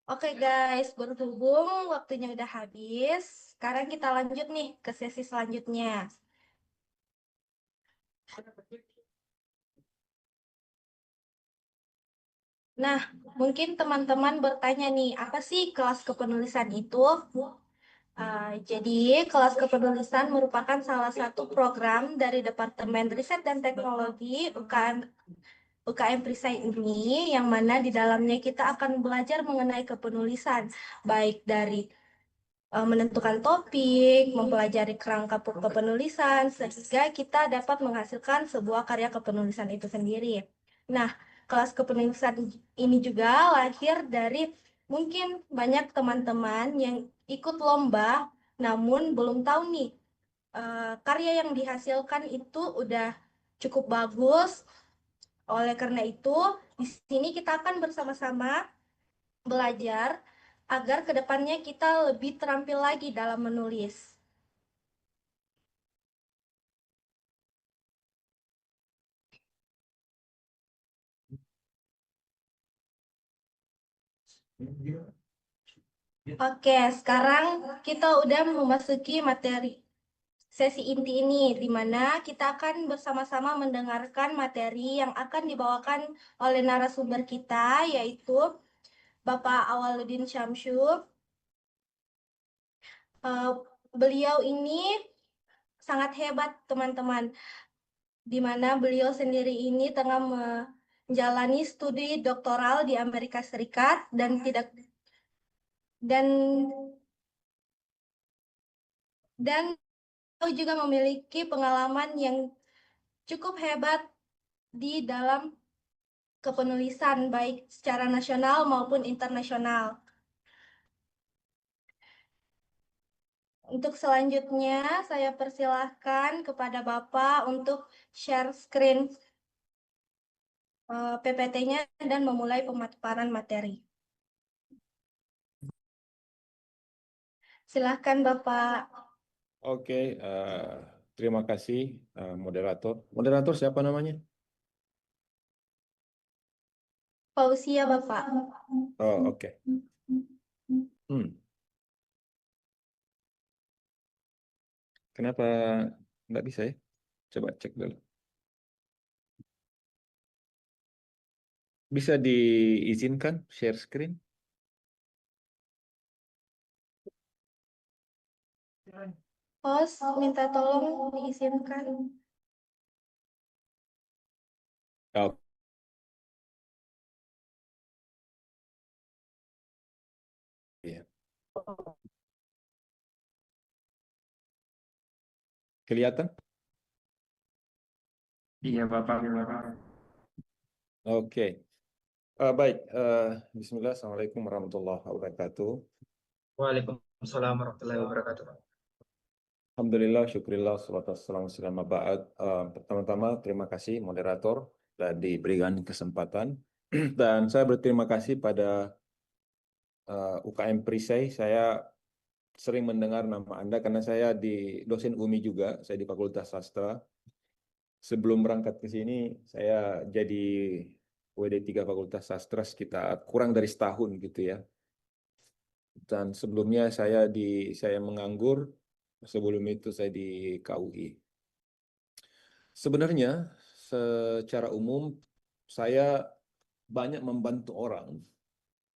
Oke guys, berhubung waktunya udah habis, sekarang kita lanjut nih ke sesi selanjutnya. Nah, mungkin teman-teman bertanya nih, apa sih kelas kepenulisan itu? Jadi, kelas kepenulisan merupakan salah satu program dari Departemen Riset dan Teknologi UKM Perisai ini, yang mana di dalamnya kita akan belajar mengenai kepenulisan, baik dari menentukan topik, mempelajari kerangka kepenulisan, sehingga kita dapat menghasilkan sebuah karya kepenulisan itu sendiri. Nah, kelas kepenulisan ini juga lahir dari mungkin banyak teman-teman yang ikut lomba, namun belum tahu nih karya yang dihasilkan itu udah cukup bagus. Oleh karena itu, di sini kita akan bersama-sama belajar agar kedepannya kita lebih terampil lagi dalam menulis. Oke, sekarang kita udah memasuki materi sesi inti ini, di mana kita akan bersama-sama mendengarkan materi yang akan dibawakan oleh narasumber kita, yaitu Bapak Awaludin Syamsu. Eh, Beliau ini sangat hebat, teman-teman, di mana beliau sendiri ini tengah menjalani studi doktoral di Amerika Serikat dan dan beliau juga memiliki pengalaman yang cukup hebat di dalam kepenulisan baik secara nasional maupun internasional. Untuk selanjutnya, saya persilahkan kepada Bapak untuk share screen PPT-nya dan memulai pemaparan materi. Silahkan Bapak. Oke, terima kasih moderator. Moderator siapa namanya? Pausia Bapak. Oh, oke. Hmm, Kenapa nggak bisa ya? Coba cek dulu. Bisa diizinkan share screen? Host minta tolong diizinkan. Oh, iya. Kelihatan? Iya Bapak. Oke. Baik. Bismillah. Assalamualaikum warahmatullahi wabarakatuh. Waalaikumsalam warahmatullahi wabarakatuh. Alhamdulillah, syukurillah, salatu wassalamu ala ba'd. Pertama-tama, terima kasih moderator telah diberikan kesempatan. Dan saya berterima kasih pada UKM Perisai. Saya sering mendengar nama Anda karena saya di dosen UMI juga, saya di Fakultas Sastra. Sebelum berangkat ke sini, saya jadi WD3 Fakultas Sastra sekitar kurang dari setahun gitu ya. Dan sebelumnya saya menganggur, sebelum itu saya di KUI. Sebenarnya secara umum saya banyak membantu orang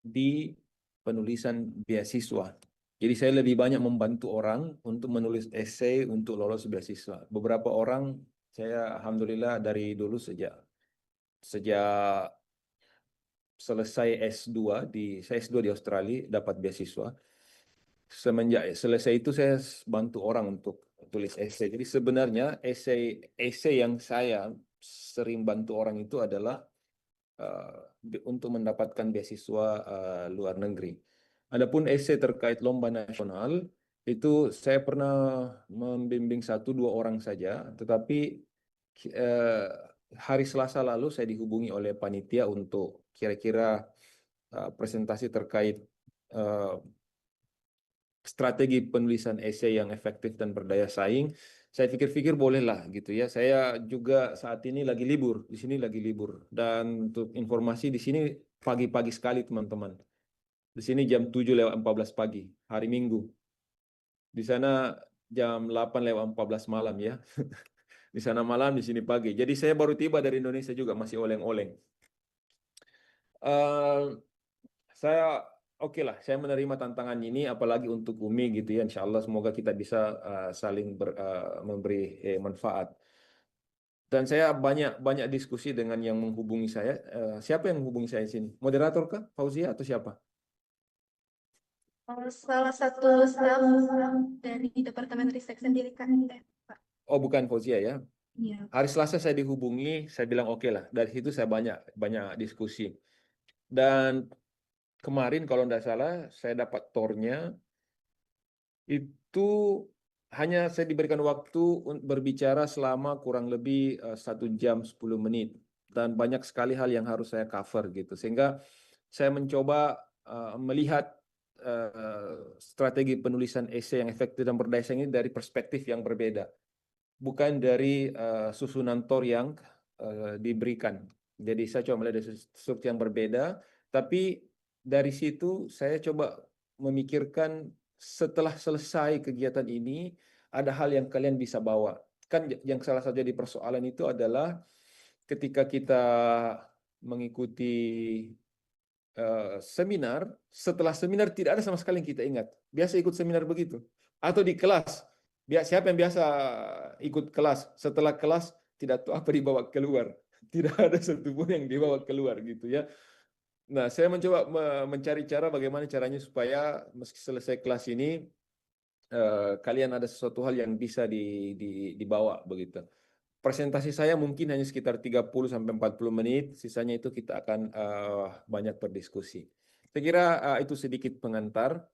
di penulisan beasiswa. Jadi saya lebih banyak membantu orang untuk menulis esai untuk lolos beasiswa. Beberapa orang saya alhamdulillah dari dulu sejak sejak selesai S2 saya S2 di Australia dapat beasiswa. Semenjak selesai itu saya bantu orang untuk tulis esai. Jadi sebenarnya esai yang saya sering bantu orang itu adalah untuk mendapatkan beasiswa luar negeri. Adapun esai terkait lomba nasional itu saya pernah membimbing satu dua orang saja, tetapi eh, hari Selasa lalu saya dihubungi oleh panitia untuk kira-kira presentasi terkait eh, strategi penulisan esai yang efektif dan berdaya saing. Saya pikir-pikir bolehlah gitu ya. Saya juga saat ini lagi libur, di sini lagi libur. Dan untuk informasi di sini pagi-pagi sekali teman-teman. Di sini jam 7:14 pagi, hari Minggu. Di sana jam 8:14 malam ya. Di sana malam, di sini pagi. Jadi saya baru tiba dari Indonesia juga, masih oleng-oleng. Eh, saya oke lah, saya menerima tantangan ini, apalagi untuk Umi gitu ya. Insya Allah semoga kita bisa saling memberi manfaat. Dan saya banyak banyak diskusi dengan yang menghubungi saya. Siapa yang menghubungi saya di sini? Moderator kah? Fauzia atau siapa? Salah satu staf dari Departemen Ristek sendiri kan, Pak. Oh, bukan Fauzia ya. Iya. Hari Selasa saya dihubungi, saya bilang oke lah. Dari situ saya banyak banyak diskusi. Dan kemarin kalau tidak salah saya dapat tornya itu hanya saya diberikan waktu berbicara selama kurang lebih 1 jam 10 menit dan banyak sekali hal yang harus saya cover gitu, sehingga saya mencoba melihat strategi penulisan esai yang efektif dan berdaya saing ini dari perspektif yang berbeda, bukan dari susunan tor yang diberikan. Jadi saya coba melihat dari struktur yang berbeda, tapi dari situ saya coba memikirkan setelah selesai kegiatan ini ada hal yang kalian bisa bawa. Kan yang salah satu jadi persoalan itu adalah ketika kita mengikuti seminar, setelah seminar tidak ada sama sekali yang kita ingat. Biasa ikut seminar begitu. Atau di kelas, siapa yang biasa ikut kelas, setelah kelas tidak tahu apa dibawa keluar. Tidak ada satupun yang dibawa keluar gitu ya. Nah, saya mencoba mencari cara bagaimana caranya supaya meski selesai kelas ini kalian ada sesuatu hal yang bisa dibawa begitu. Presentasi saya mungkin hanya sekitar 30-40 menit, sisanya itu kita akan banyak berdiskusi. Saya kira itu sedikit pengantar.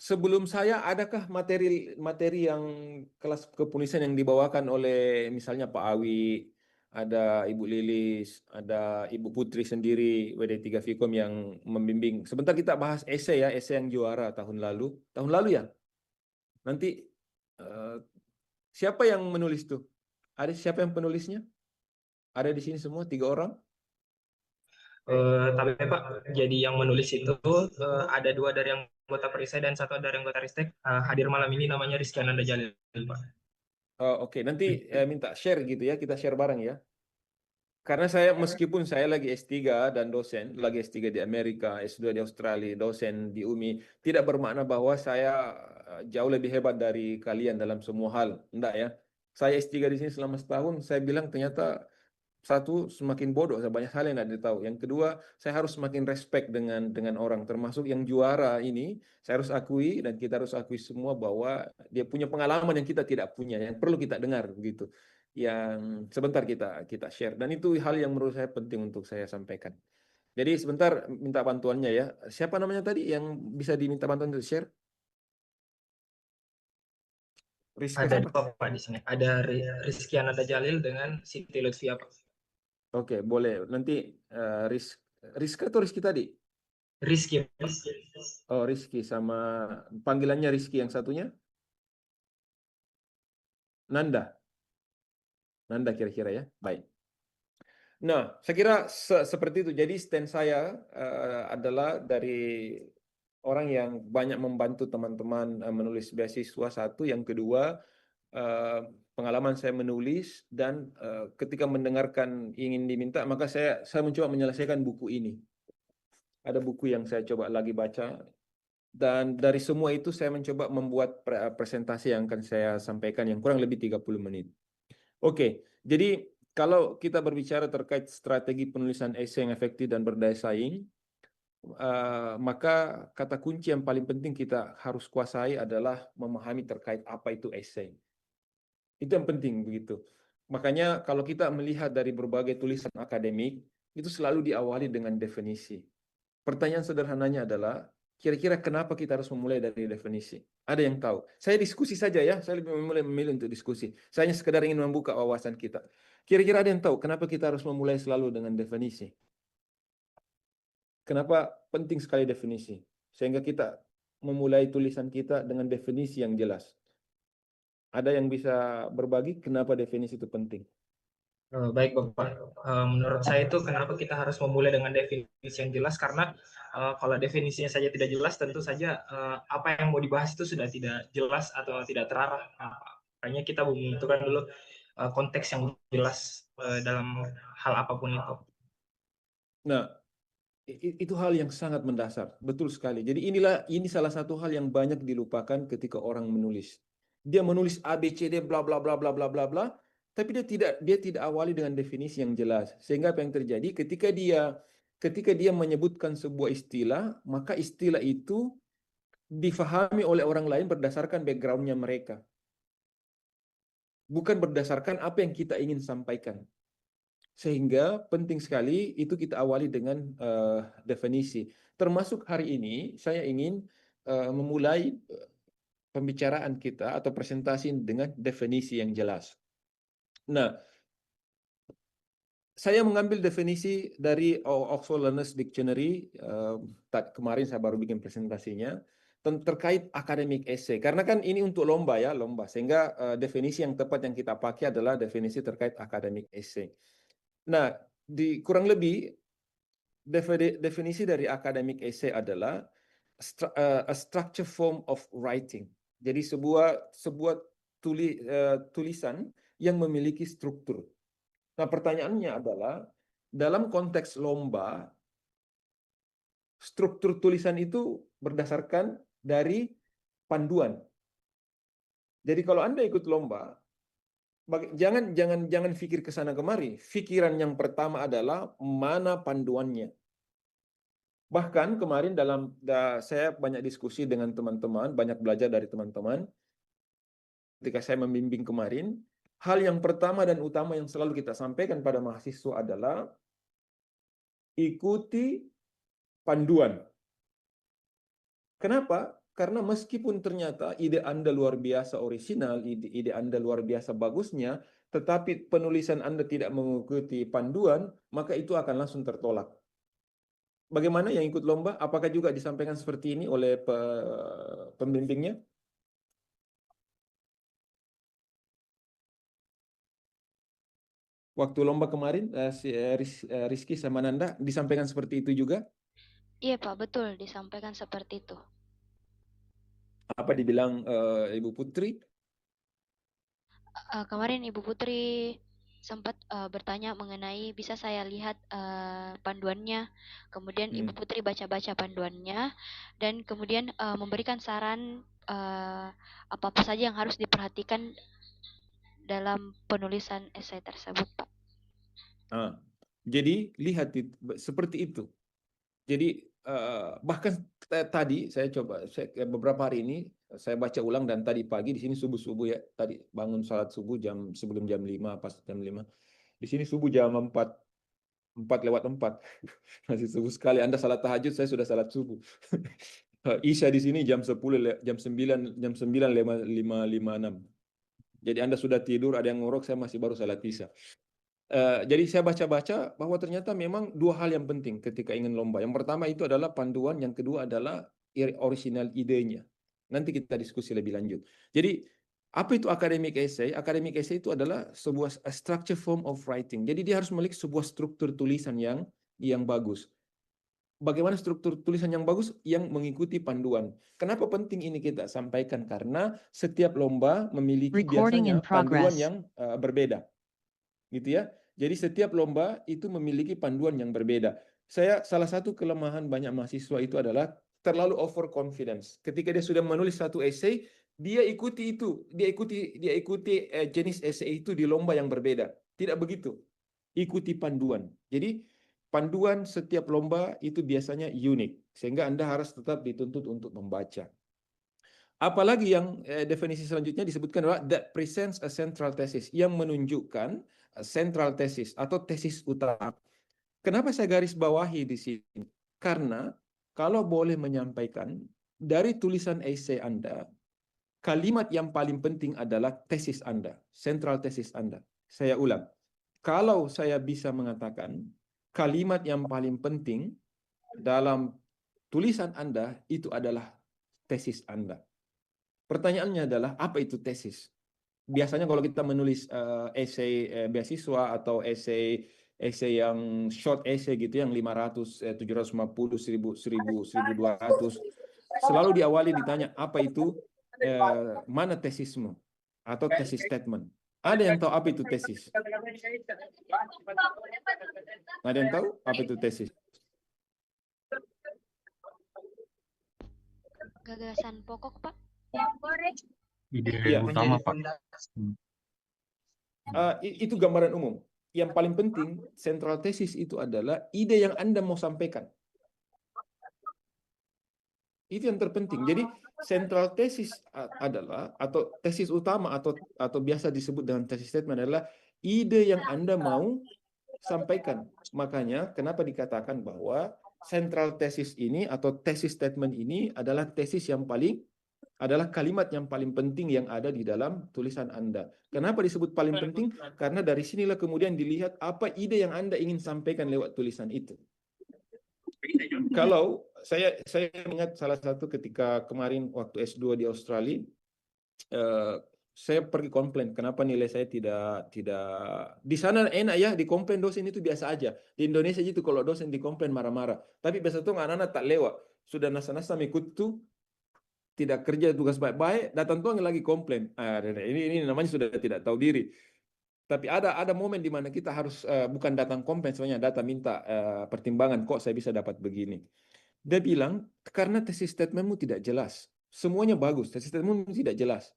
Sebelum saya, adakah materi yang kelas kepolisian yang dibawakan oleh misalnya Pak Awi, ada Ibu Lilis, ada Ibu Putri sendiri, WD3 Fikom yang membimbing. Sebentar kita bahas esai ya, esai yang juara tahun lalu. Tahun lalu ya? Nanti eh, siapa yang menulis tuh? Ada siapa yang penulisnya? Ada di sini semua 3 orang? Tapi Pak, jadi yang menulis itu ada dua dari anggota perisai dan satu dari anggota Ristek. Hadir malam ini namanya Rizky Ananda Jalil, Pak. Oh, oke, nanti minta share gitu ya, kita share bareng ya. Karena saya meskipun saya lagi S3 dan dosen, lagi S3 di Amerika, S2 di Australia, dosen di UMI, tidak bermakna bahwa saya jauh lebih hebat dari kalian dalam semua hal. Enggak ya. Saya S3 di sini selama setahun, saya bilang ternyata satu semakin bodoh, saya banyak hal yang tidak tahu. Yang kedua, saya harus semakin respect dengan orang, termasuk yang juara ini. Saya harus akui dan kita harus akui semua bahwa dia punya pengalaman yang kita tidak punya, yang perlu kita dengar begitu. Yang sebentar kita share, dan itu hal yang menurut saya penting untuk saya sampaikan. Jadi sebentar minta bantuannya ya. Siapa namanya tadi yang bisa diminta bantuan untuk share? Rizka Ada siapa? dua Pak di sini. Ada Rizky Ananda Jalil dengan Siti Lutfia, Pak. Oke, boleh. Nanti Rizka atau Rizky tadi? Rizky, Pak. Oh, Rizky sama panggilannya Rizky yang satunya? Nanda. Nanda kira-kira ya. Baik. Nah, saya kira seperti itu. Jadi stand saya adalah dari orang yang banyak membantu teman-teman menulis beasiswa satu. Yang kedua, pengalaman saya menulis dan ketika mendengarkan ingin diminta, maka saya mencoba menyelesaikan buku ini. Ada buku yang saya coba lagi baca. Dan dari semua itu saya mencoba membuat presentasi yang akan saya sampaikan yang kurang lebih 30 menit. Oke, jadi kalau kita berbicara terkait strategi penulisan esai yang efektif dan berdaya saing, maka kata kunci yang paling penting kita harus kuasai adalah memahami terkait apa itu esai. Itu yang penting begitu. Makanya kalau kita melihat dari berbagai tulisan akademik, itu selalu diawali dengan definisi. Pertanyaan sederhananya adalah, kira-kira kenapa kita harus memulai dari definisi? Ada yang tahu? Saya diskusi saja ya, saya lebih memilih untuk diskusi. Saya hanya sekedar ingin membuka wawasan kita. Kira-kira ada yang tahu kenapa kita harus memulai selalu dengan definisi? Kenapa penting sekali definisi? Sehingga kita memulai tulisan kita dengan definisi yang jelas. Ada yang bisa berbagi kenapa definisi itu penting? Baik Bapak, menurut saya itu kenapa kita harus memulai dengan definisi yang jelas karena kalau definisinya saja tidak jelas tentu saja apa yang mau dibahas itu sudah tidak jelas atau tidak terarah. Nah, makanya kita membutuhkan dulu konteks yang jelas dalam hal apapun itu. Nah, itu hal yang sangat mendasar, betul sekali. Jadi ini salah satu hal yang banyak dilupakan ketika orang menulis. Dia menulis A, B, C, D, bla bla bla bla bla bla bla, tapi dia tidak awali dengan definisi yang jelas. Sehingga apa yang terjadi ketika dia menyebutkan sebuah istilah, maka istilah itu difahami oleh orang lain berdasarkan backgroundnya mereka, bukan berdasarkan apa yang kita ingin sampaikan. Sehingga penting sekali itu kita awali dengan definisi. Termasuk hari ini saya ingin memulai pembicaraan kita atau presentasi dengan definisi yang jelas. Nah, saya mengambil definisi dari Oxford Learners Dictionary. Kemarin saya baru bikin presentasinya terkait academic essay. Karena kan ini untuk lomba ya, lomba. Sehingga definisi yang tepat yang kita pakai adalah definisi terkait academic essay. Nah, kurang lebih definisi dari academic essay adalah a structure form of writing. Jadi sebuah tulisan yang memiliki struktur. Nah, pertanyaannya adalah dalam konteks lomba, struktur tulisan itu berdasarkan dari panduan. Jadi kalau Anda ikut lomba, jangan pikir ke sana kemari. Pikiran yang pertama adalah mana panduannya. Bahkan kemarin saya banyak diskusi dengan teman-teman, banyak belajar dari teman-teman. Ketika saya membimbing kemarin, hal yang pertama dan utama yang selalu kita sampaikan pada mahasiswa adalah ikuti panduan. Kenapa? Karena meskipun ternyata ide Anda luar biasa orisinal, ide Anda luar biasa bagusnya, tetapi penulisan Anda tidak mengikuti panduan, maka itu akan langsung tertolak. Bagaimana yang ikut lomba? Apakah juga disampaikan seperti ini oleh pembimbingnya? Waktu lomba kemarin, Rizky sama Nanda disampaikan seperti itu juga? Iya Pak, betul disampaikan seperti itu. Apa dibilang Ibu Putri? Kemarin Ibu Putri sempat bertanya mengenai bisa saya lihat panduannya. Kemudian Ibu Putri baca-baca panduannya dan kemudian memberikan saran apa-apa saja yang harus diperhatikan dalam penulisan esai tersebut, Pak. Jadi lihat seperti itu. Jadi bahkan tadi saya coba beberapa hari ini saya baca ulang dan tadi pagi di sini subuh-subuh ya, tadi bangun salat subuh sebelum jam 5 pas jam 5. Di sini subuh jam 4:04. Masih subuh sekali. Anda salat tahajud, saya sudah salat subuh. Isya di sini jam 10 jam 9:56. Jadi Anda sudah tidur, ada yang ngorok, saya masih baru salat Isya. Jadi saya baca-baca bahwa ternyata memang dua hal yang penting ketika ingin lomba. Yang pertama itu adalah panduan, yang kedua adalah original idenya. Nanti kita diskusi lebih lanjut. Jadi apa itu academic essay? Academic essay itu adalah sebuah structure form of writing. Jadi dia harus memiliki sebuah struktur tulisan yang bagus. Bagaimana struktur tulisan yang bagus? Yang mengikuti panduan. Kenapa penting ini kita sampaikan? Karena setiap lomba memiliki biasanya panduan yang berbeda. Gitu ya. Jadi setiap lomba itu memiliki panduan yang berbeda. Salah satu kelemahan banyak mahasiswa itu adalah terlalu overconfidence. Ketika dia sudah menulis satu essay, dia ikuti jenis essay itu di lomba yang berbeda. Tidak begitu. Ikuti panduan. Jadi panduan setiap lomba itu biasanya unik, sehingga Anda harus tetap dituntut untuk membaca. Apalagi yang definisi selanjutnya disebutkan adalah that presents a central thesis, yang menunjukkan central thesis atau tesis utama. Kenapa saya garis bawahi di sini? Karena kalau boleh menyampaikan dari tulisan essay Anda, kalimat yang paling penting adalah tesis Anda, central tesis Anda. Saya ulang. Kalau saya bisa mengatakan kalimat yang paling penting dalam tulisan Anda itu adalah tesis Anda. Pertanyaannya adalah apa itu tesis? biasanya kalau kita menulis esai beasiswa atau esai yang short essay gitu yang 500, 750, 1000, 1200, selalu diawali ditanya apa itu mana tesismu atau tesis statement. Ada yang tahu apa itu tesis? Ada yang tahu apa itu tesis? Gagasan pokok, Pak. Ide Iya. utama, Pak. Itu gambaran umum. Yang paling penting, central thesis itu adalah ide yang Anda mau sampaikan. Itu yang terpenting. Jadi central thesis adalah, atau tesis utama atau biasa disebut dengan tesis statement adalah ide yang Anda mau sampaikan. Makanya kenapa dikatakan bahwa central thesis ini atau tesis statement ini adalah kalimat yang paling penting yang ada di dalam tulisan Anda. Kenapa disebut paling penting? Karena dari sinilah kemudian dilihat apa ide yang Anda ingin sampaikan lewat tulisan itu. Kalau saya ingat salah satu ketika kemarin waktu S2 di Australia, saya pergi komplain kenapa nilai saya tidak di sana enak ya, dikomplain dosen itu biasa aja. Di Indonesia itu kalau dosen dikomplain marah-marah. Tapi biasa tuh anak-anak tak lewat. Sudah nasa-nasa ikut tuh tidak kerja tugas baik-baik, datang tuh lagi komplain. Ini namanya sudah tidak tahu diri. Tapi ada momen di mana kita harus bukan datang komplain, sebenarnya data minta pertimbangan kok saya bisa dapat begini. Dia bilang karena tesis statementmu tidak jelas. Semuanya bagus, tesis statementmu tidak jelas.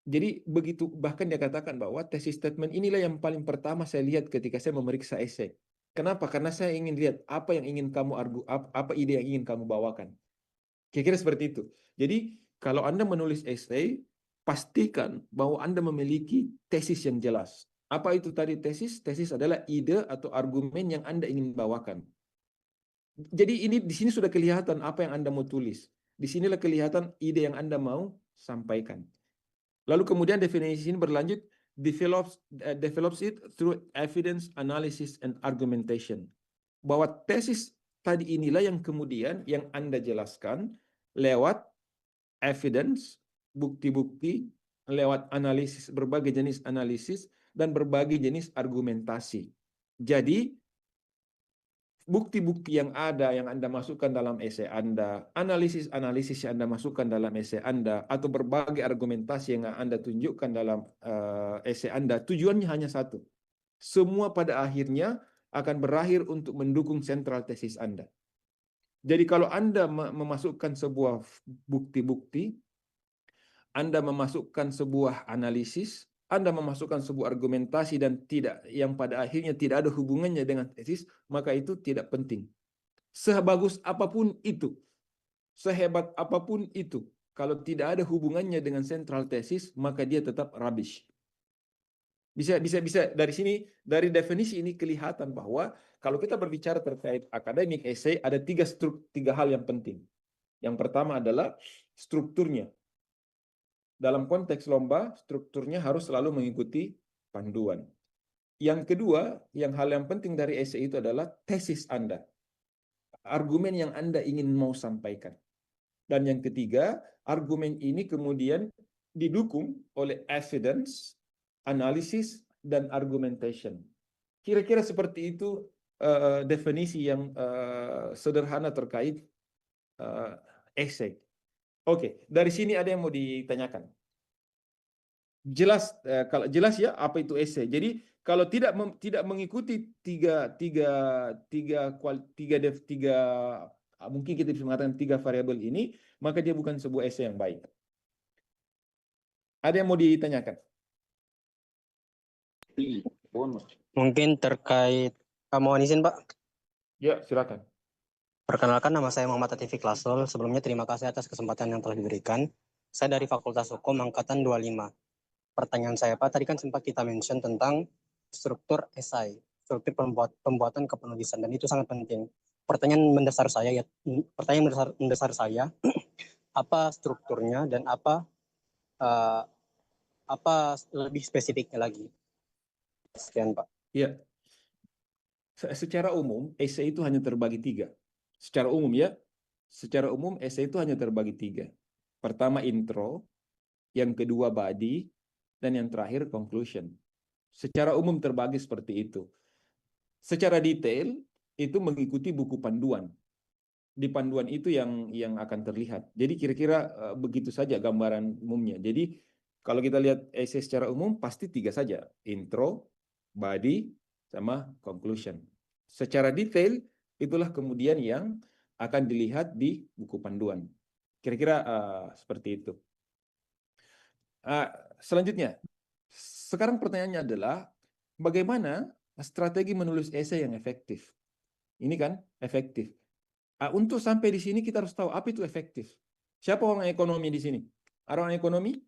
Jadi begitu, bahkan dia katakan bahwa tesis statement inilah yang paling pertama saya lihat ketika saya memeriksa esai. Kenapa? Karena saya ingin lihat apa yang ingin kamu apa ide yang ingin kamu bawakan. Kira-kira seperti itu. Jadi kalau Anda menulis esai, pastikan bahwa Anda memiliki tesis yang jelas. Apa itu tadi tesis? Tesis adalah ide atau argumen yang Anda ingin bawakan. Jadi di sini sudah kelihatan apa yang Anda mau tulis. Di sinilah kelihatan ide yang Anda mau sampaikan. Lalu kemudian definisi ini berlanjut, develops it through evidence, analysis, and argumentation. Bahwa tesis tadi inilah yang kemudian yang Anda jelaskan lewat evidence, bukti-bukti, lewat analisis, berbagai jenis analisis, dan berbagai jenis argumentasi. Jadi, bukti-bukti yang ada yang Anda masukkan dalam esai Anda, analisis-analisis yang Anda masukkan dalam esai Anda, atau berbagai argumentasi yang Anda tunjukkan dalam esai Anda, tujuannya hanya satu. Semua pada akhirnya akan berakhir untuk mendukung sentral tesis Anda. Jadi kalau Anda memasukkan sebuah bukti-bukti, Anda memasukkan sebuah analisis, Anda memasukkan sebuah argumentasi dan yang pada akhirnya tidak ada hubungannya dengan tesis, maka itu tidak penting. Sebagus apapun itu, sehebat apapun itu, kalau tidak ada hubungannya dengan sentral tesis, maka dia tetap rubbish. Bisa dari sini, dari definisi ini kelihatan bahwa kalau kita berbicara terkait akademik essay, ada tiga hal yang penting. Yang pertama adalah strukturnya. Dalam konteks lomba, strukturnya harus selalu mengikuti panduan. Yang kedua, hal yang penting dari essay itu adalah tesis Anda. Argumen yang Anda ingin mau sampaikan. Dan yang ketiga, argumen ini kemudian didukung oleh evidence, analisis, dan argumentation. Kira-kira seperti itu definisi yang sederhana terkait essay. Oke, dari sini ada yang mau ditanyakan. Jelas, kalau jelas ya apa itu essay. Jadi kalau tidak mengikuti tiga mungkin kita bisa mengatakan tiga variabel ini, maka dia bukan sebuah essay yang baik. Ada yang mau ditanyakan? Mungkin terkait, mohon izin Pak. Ya, silakan. Perkenalkan, nama saya Muhammad Atifi Klasol. Sebelumnya terima kasih atas kesempatan yang telah diberikan. Saya dari Fakultas Hukum Angkatan 25. Pertanyaan saya Pak, tadi kan sempat kita mention tentang struktur esai, struktur pembuatan kepenulisan, dan itu sangat penting. Pertanyaan mendasar saya, apa strukturnya dan apa lebih spesifiknya lagi? Sekian Pak. Ya, secara umum esai itu hanya terbagi tiga. Secara umum ya, secara umum esai itu hanya terbagi tiga. Pertama intro, yang kedua body, dan yang terakhir conclusion. Secara umum terbagi seperti itu. Secara detail itu mengikuti buku panduan. Di panduan itu yang akan terlihat. Jadi kira-kira begitu saja gambaran umumnya. Jadi kalau kita lihat essay secara umum pasti 3 saja, intro, body, sama conclusion. Secara detail itulah kemudian yang akan dilihat di buku panduan. Kira-kira seperti itu. Selanjutnya, sekarang pertanyaannya adalah bagaimana strategi menulis essay yang efektif? Ini kan efektif. Untuk sampai di sini kita harus tahu apa itu efektif. Siapa orang ekonomi di sini? Ada orang ekonomi?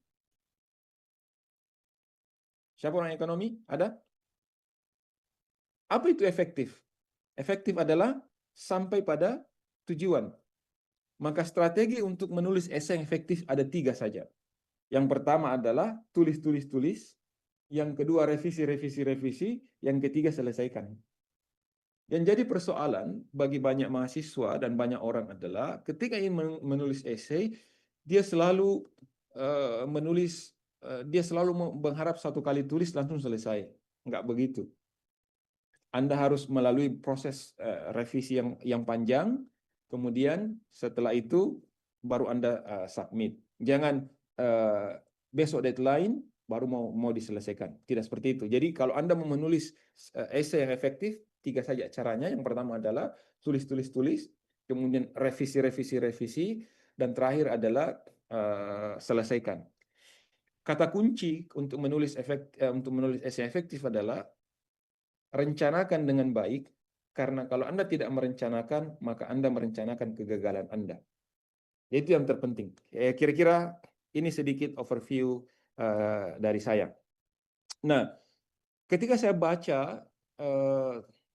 Siapa orang ekonomi? Ada? Apa itu efektif? Efektif adalah sampai pada tujuan. Maka strategi untuk menulis esai yang efektif ada 3 saja. Yang pertama adalah tulis. Yang kedua revisi. Yang ketiga selesaikan. Yang jadi persoalan bagi banyak mahasiswa dan banyak orang adalah ketika ingin menulis esai, dia selalu dia selalu mengharap 1 kali tulis langsung selesai. Enggak begitu. Anda harus melalui proses revisi yang panjang, kemudian setelah itu baru Anda submit. Jangan besok deadline baru mau diselesaikan. Tidak seperti itu. Jadi kalau Anda mau menulis esai yang efektif, 3 saja caranya. Yang pertama adalah tulis, kemudian revisi, dan terakhir adalah selesaikan. Kata kunci untuk menulis esai efektif adalah rencanakan dengan baik, karena kalau Anda tidak merencanakan, maka Anda merencanakan kegagalan Anda. Itu yang terpenting. Kira-kira ini sedikit overview dari saya. Nah, ketika saya baca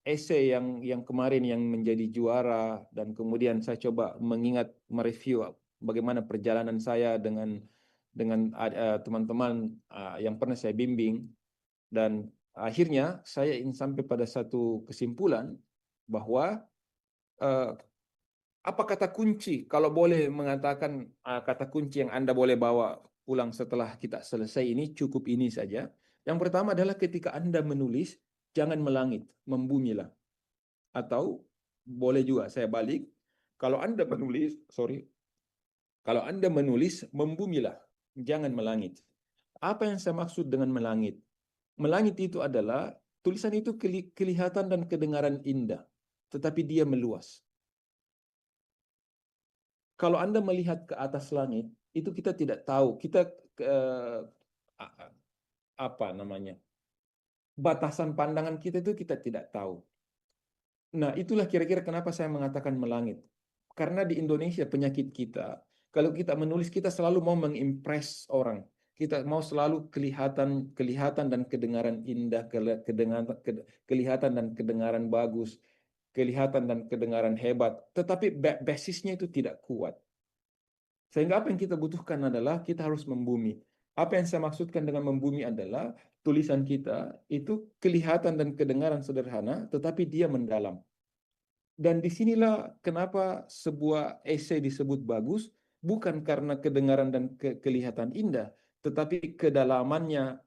esai yang kemarin yang menjadi juara, dan kemudian saya coba mereview bagaimana perjalanan saya dengan teman-teman yang pernah saya bimbing, dan akhirnya saya ingin sampai pada satu kesimpulan bahwa apa kata kunci, kalau boleh mengatakan kata kunci yang Anda boleh bawa pulang setelah kita selesai ini, cukup ini saja. Yang pertama adalah ketika Anda menulis, jangan melangit, membumilah. Atau boleh juga saya balik, kalau Anda menulis, membumilah, jangan melangit. Apa yang saya maksud dengan melangit? Melangit itu adalah tulisan itu kelihatan dan kedengaran indah, tetapi dia meluas. Kalau Anda melihat ke atas langit, itu kita tidak tahu, batasan pandangan kita itu kita tidak tahu. Nah, itulah kira-kira kenapa saya mengatakan melangit. Karena di Indonesia penyakit kita, kalau kita menulis kita selalu mau mengimpress orang. Kita mau selalu kelihatan dan kedengaran indah, kelihatan dan kedengaran bagus, kelihatan dan kedengaran hebat, tetapi basisnya itu tidak kuat. Sehingga apa yang kita butuhkan adalah kita harus membumi. Apa yang saya maksudkan dengan membumi adalah tulisan kita itu kelihatan dan kedengaran sederhana, tetapi dia mendalam. Dan disinilah kenapa sebuah esai disebut bagus, bukan karena kedengaran dan kelihatan indah, tetapi kedalamannya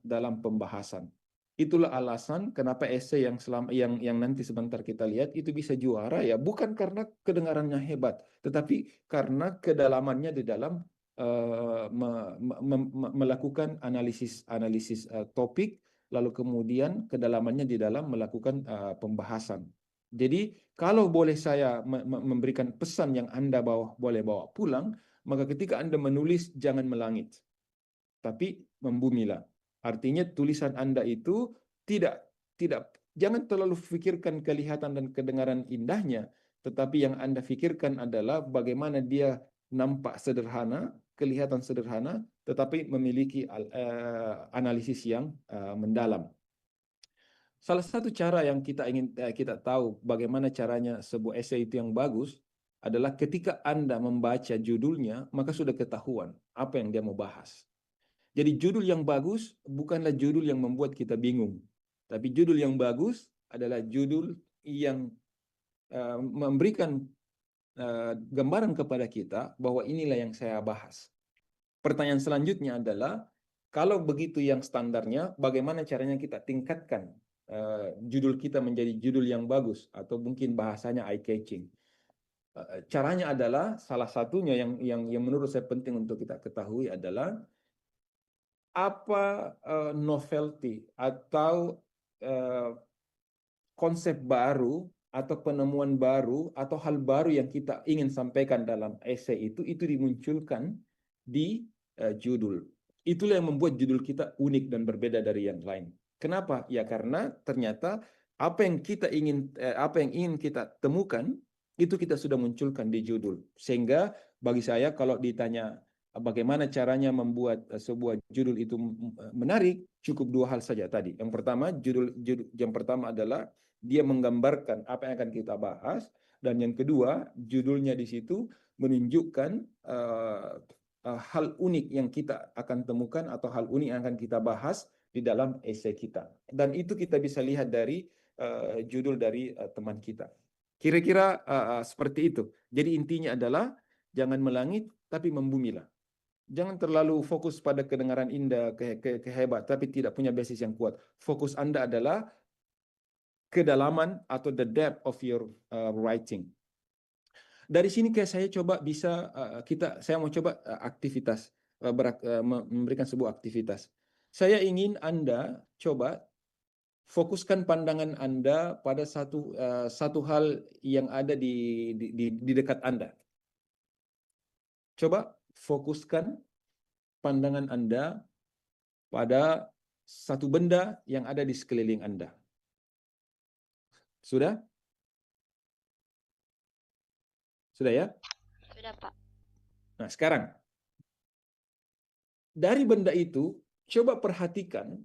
dalam pembahasan. Itulah alasan kenapa esai yang nanti sebentar kita lihat itu bisa juara, ya bukan karena kedengarannya hebat, tetapi karena kedalamannya di dalam melakukan analisis topik, lalu kemudian kedalamannya di dalam melakukan pembahasan. Jadi kalau boleh saya memberikan pesan yang Anda boleh bawa pulang, maka ketika Anda menulis jangan melangit, tapi membumilah. Artinya tulisan Anda itu jangan terlalu pikirkan kelihatan dan kedengaran indahnya, tetapi yang Anda pikirkan adalah bagaimana dia nampak sederhana, kelihatan sederhana, tetapi memiliki analisis yang mendalam. Salah satu cara yang kita tahu bagaimana caranya sebuah esai itu yang bagus adalah ketika Anda membaca judulnya, maka sudah ketahuan apa yang dia mau bahas. Jadi judul yang bagus bukanlah judul yang membuat kita bingung, tapi judul yang bagus adalah judul yang memberikan gambaran kepada kita bahwa inilah yang saya bahas. Pertanyaan selanjutnya adalah Kalau begitu yang standarnya, bagaimana caranya kita tingkatkan judul kita menjadi judul yang bagus atau mungkin bahasanya eye-catching? Caranya adalah salah satunya yang menurut saya penting untuk kita ketahui adalah apa novelty atau konsep baru atau penemuan baru atau hal baru yang kita ingin sampaikan dalam esai itu dimunculkan di judul. Itulah yang membuat judul kita unik dan berbeda dari yang lain. Kenapa? Ya karena ternyata apa yang ingin kita temukan itu kita sudah munculkan di judul. Sehingga bagi saya kalau ditanya bagaimana caranya membuat sebuah judul itu menarik, cukup dua hal saja tadi. Yang pertama, yang pertama adalah dia menggambarkan apa yang akan kita bahas, dan yang kedua, judulnya di situ menunjukkan hal unik yang kita akan temukan atau hal unik yang akan kita bahas di dalam esai kita. Dan itu kita bisa lihat dari judul dari teman kita. Kira-kira seperti itu. Jadi intinya adalah jangan melangit tapi membumilah. Jangan terlalu fokus pada kedengaran indah, kehebat, tapi tidak punya basis yang kuat. Fokus Anda adalah kedalaman atau the depth of your writing. Dari sini kayak saya coba bisa saya mau coba aktivitas memberikan sebuah aktivitas. Saya ingin Anda coba fokuskan pandangan Anda pada satu hal yang ada di dekat Anda. Coba fokuskan pandangan Anda pada satu benda yang ada di sekeliling Anda. Sudah? Sudah ya? Sudah, Pak. Nah, sekarang dari benda itu coba perhatikan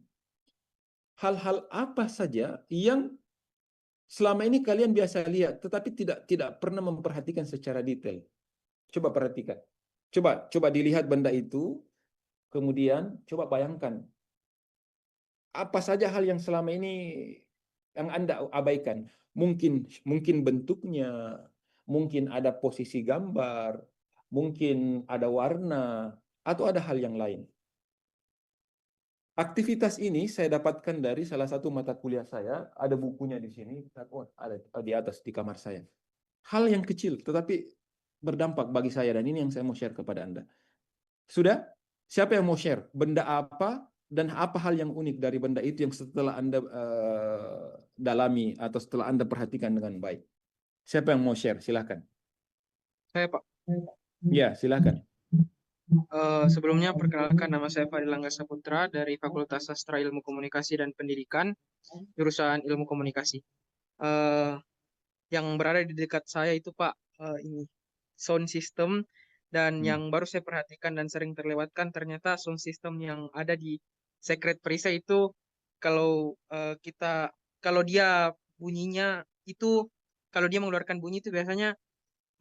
hal-hal apa saja yang selama ini kalian biasa lihat tetapi tidak pernah memperhatikan secara detail. Coba perhatikan. Coba dilihat benda itu, kemudian coba bayangkan apa saja hal yang selama ini yang Anda abaikan. Mungkin bentuknya, mungkin ada posisi gambar, mungkin ada warna, atau ada hal yang lain. Aktivitas ini saya dapatkan dari salah satu mata kuliah saya, ada bukunya di sini, ada di atas di kamar saya. Hal yang kecil tetapi berdampak bagi saya, dan ini yang saya mau share kepada Anda. Sudah? Siapa yang mau share? Benda apa dan apa hal yang unik dari benda itu yang setelah Anda dalami atau setelah Anda perhatikan dengan baik? Siapa yang mau share? Silakan. Saya, Pak. Ya, silakan. Sebelumnya perkenalkan, nama saya Fadil Angga Saputra dari Fakultas Sastra Ilmu Komunikasi dan Pendidikan, jurusan Ilmu Komunikasi. Yang berada di dekat saya itu, Pak, ini sound system, dan yang baru saya perhatikan dan sering terlewatkan, ternyata sound system yang ada di Secret Perisai itu kalau dia bunyinya itu, kalau dia mengeluarkan bunyi itu biasanya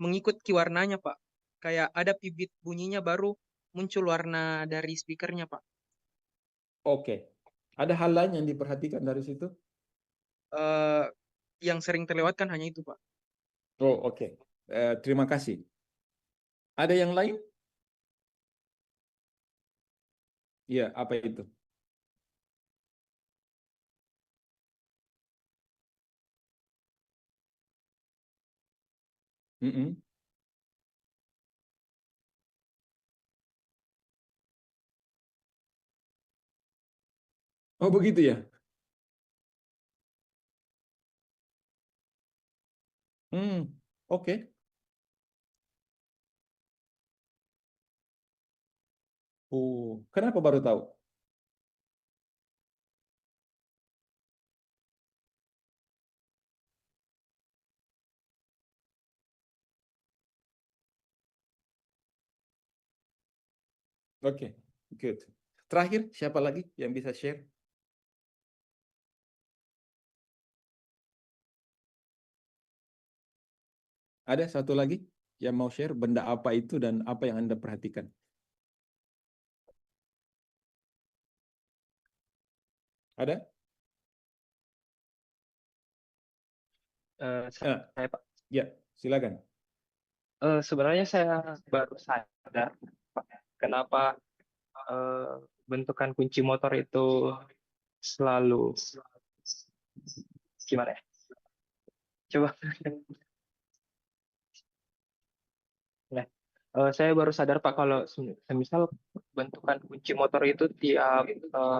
mengikut warnanya, Pak. Kayak ada bibit bunyinya baru muncul warna dari speakernya, Pak. Oke. Ada hal lain yang diperhatikan dari situ? Yang sering terlewatkan hanya itu, Pak. Oh, oke. Terima kasih. Ada yang lain? Ya, apa itu? Oh, begitu ya? Oke. Oh, kenapa baru tahu? Oke, good. Terakhir, siapa lagi yang bisa share? Ada satu lagi yang mau share benda apa itu dan apa yang Anda perhatikan? Ada? Saya, Pak. Ya, silakan. Sebenarnya saya baru sadar Pak, kenapa bentukan kunci motor itu selalu gimana ya? Coba. Nah, saya baru sadar Pak kalau semisal bentukan kunci motor itu tiap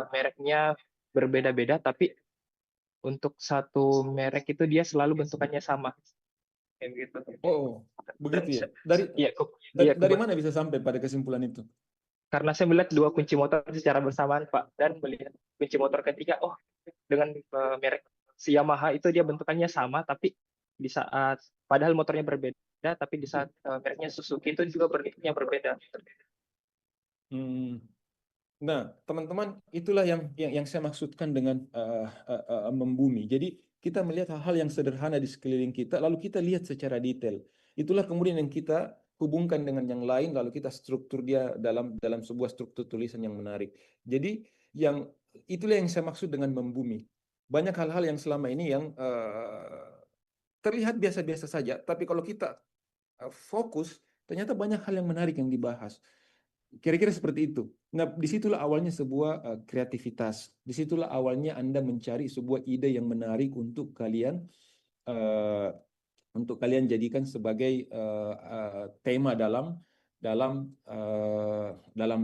mereknya berbeda-beda, tapi untuk satu merek itu dia selalu bentukannya sama. Kayak gitu. Oh, Dan begitu ya. Dari iya, dari mana bisa sampai pada kesimpulan itu? karena saya melihat dua kunci motor secara bersamaan Pak, dan melihat kunci motor ketiga, oh dengan merek si Yamaha itu dia bentukannya sama, tapi di saat padahal motornya berbeda, tapi di saat mereknya Suzuki itu juga bentuknya berbeda. Hmm. Nah, teman-teman, itulah yang saya maksudkan dengan membumi. Jadi kita melihat hal-hal yang sederhana di sekeliling kita, lalu kita lihat secara detail. Itulah kemudian yang kita hubungkan dengan yang lain, lalu kita struktur dia dalam sebuah struktur tulisan yang menarik. Jadi itulah yang saya maksud dengan membumi. Banyak hal-hal yang selama ini yang terlihat biasa-biasa saja, tapi kalau kita fokus, ternyata banyak hal yang menarik yang dibahas. Kira-kira seperti itu. Nah, disitulah awalnya sebuah kreativitas. Disitulah awalnya Anda mencari sebuah ide yang menarik uh, untuk kalian jadikan sebagai tema dalam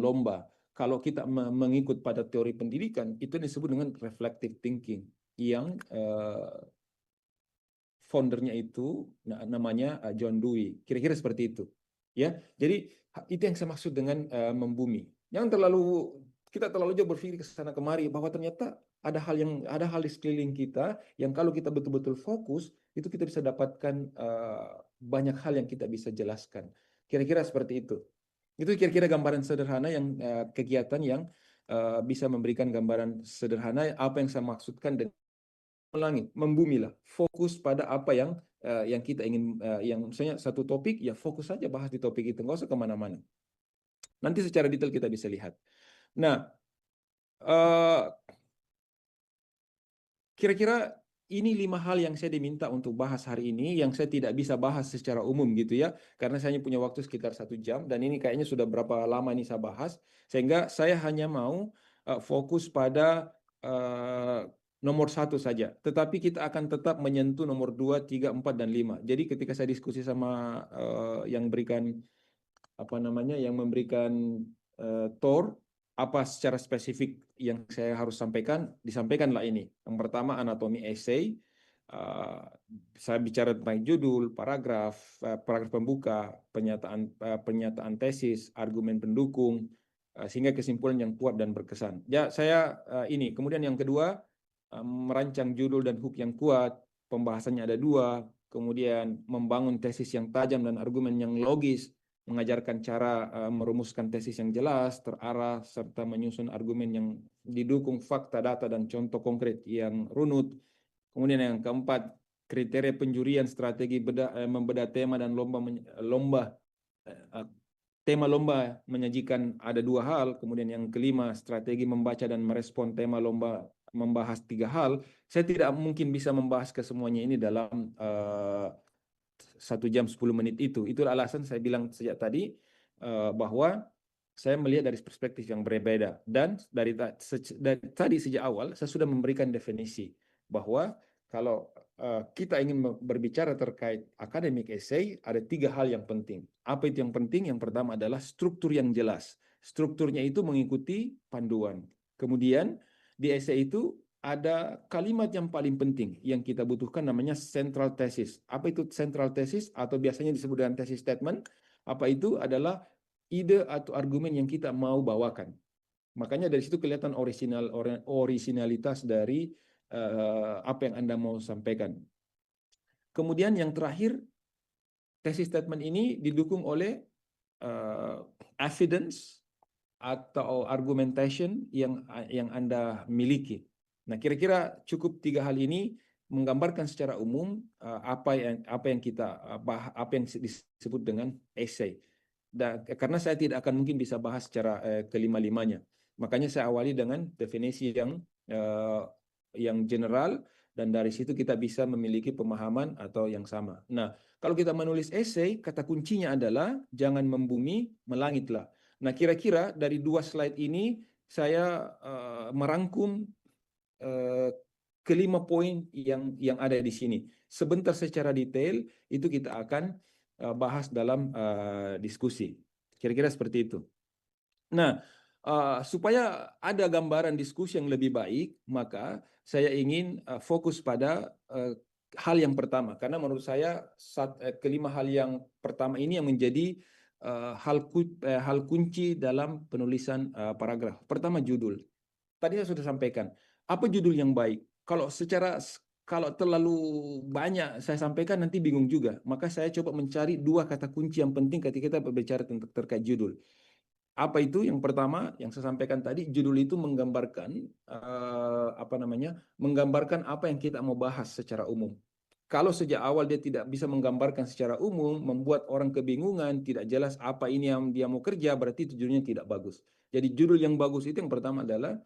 lomba. Kalau kita mengikut pada teori pendidikan, itu disebut dengan reflective thinking, yang foundernya itu namanya John Dewey. Kira-kira seperti itu. Ya, jadi itu yang saya maksud dengan membumi. Kita terlalu jauh berpikir ke sana kemari bahwa ternyata ada hal di sekeliling kita yang kalau kita betul-betul fokus itu kita bisa dapatkan banyak hal yang kita bisa jelaskan. Kira-kira seperti itu. Itu kira-kira gambaran sederhana yang kegiatan yang bisa memberikan gambaran sederhana apa yang saya maksudkan dengan membumilah, fokus pada apa yang kita ingin, yang misalnya satu topik, ya fokus saja bahas di topik itu, nggak usah kemana-mana. Nanti secara detail kita bisa lihat. Nah, kira-kira ini 5 hal yang saya diminta untuk bahas hari ini, yang saya tidak bisa bahas secara umum gitu ya, karena saya hanya punya waktu sekitar 1 jam, dan ini kayaknya sudah berapa lama ini saya bahas, sehingga saya hanya mau fokus pada nomor 1 saja. Tetapi kita akan tetap menyentuh nomor 2, 3, 4, dan 5. Jadi ketika saya diskusi sama yang memberikan tour, apa secara spesifik yang saya harus sampaikan, disampaikanlah ini. Yang pertama, anatomi essay. Saya bicara tentang judul, paragraf pembuka, pernyataan tesis, argumen pendukung, sehingga kesimpulan yang kuat dan berkesan. Ya, saya ini. Kemudian yang kedua, merancang judul dan hook yang kuat, pembahasannya ada 2, kemudian membangun tesis yang tajam dan argumen yang logis, mengajarkan cara merumuskan tesis yang jelas, terarah, serta menyusun argumen yang didukung fakta, data, dan contoh konkret yang runut. Kemudian yang keempat, kriteria penjurian, strategi membedah tema dan tema lomba menyajikan ada 2 hal. Kemudian yang kelima, strategi membaca dan merespon tema lomba membahas 3 hal. Saya tidak mungkin bisa membahas kesemuanya ini dalam 1 jam 10 menit itu. Itulah alasan saya bilang sejak tadi bahwa saya melihat dari perspektif yang berbeda. Dan dari tadi sejak awal saya sudah memberikan definisi bahwa kalau kita ingin berbicara terkait academic essay, ada 3 hal yang penting. Apa itu yang penting? Yang pertama adalah struktur yang jelas. Strukturnya itu mengikuti panduan. Kemudian di essay itu ada kalimat yang paling penting yang kita butuhkan, namanya central thesis. Apa itu central thesis atau biasanya disebut dengan thesis statement? Apa itu? Adalah ide atau argumen yang kita mau bawakan. Makanya dari situ kelihatan originalitas dari apa yang Anda mau sampaikan. Kemudian yang terakhir, thesis statement ini didukung oleh evidence atau argumentation yang Anda miliki. Nah, kira-kira cukup 3 hal ini menggambarkan secara umum apa yang disebut dengan essay. Dan karena saya tidak akan mungkin bisa bahas secara kelima-limanya, makanya saya awali dengan definisi yang general, dan dari situ kita bisa memiliki pemahaman atau yang sama. Nah, kalau kita menulis essay, kata kuncinya adalah jangan membumi, melangitlah. Nah, kira-kira dari 2 slide ini saya merangkum kelima poin yang ada di sini. Sebentar secara detail itu kita akan bahas dalam diskusi. Kira-kira seperti itu. Nah, supaya ada gambaran diskusi yang lebih baik, maka saya ingin fokus pada hal yang pertama. Karena menurut saya kelima hal yang pertama ini yang menjadi hal kunci dalam penulisan paragraf. Pertama, judul. Tadi saya sudah sampaikan. Apa judul yang baik? Kalau terlalu banyak saya sampaikan nanti bingung juga. Maka saya coba mencari dua kata kunci yang penting ketika kita berbicara tentang terkait judul. Apa itu? Yang pertama yang saya sampaikan tadi, judul itu menggambarkan menggambarkan apa yang kita mau bahas secara umum. Kalau sejak awal dia tidak bisa menggambarkan secara umum, membuat orang kebingungan, tidak jelas apa ini yang dia mau kerja, berarti judulnya tidak bagus. Jadi judul yang bagus itu yang pertama adalah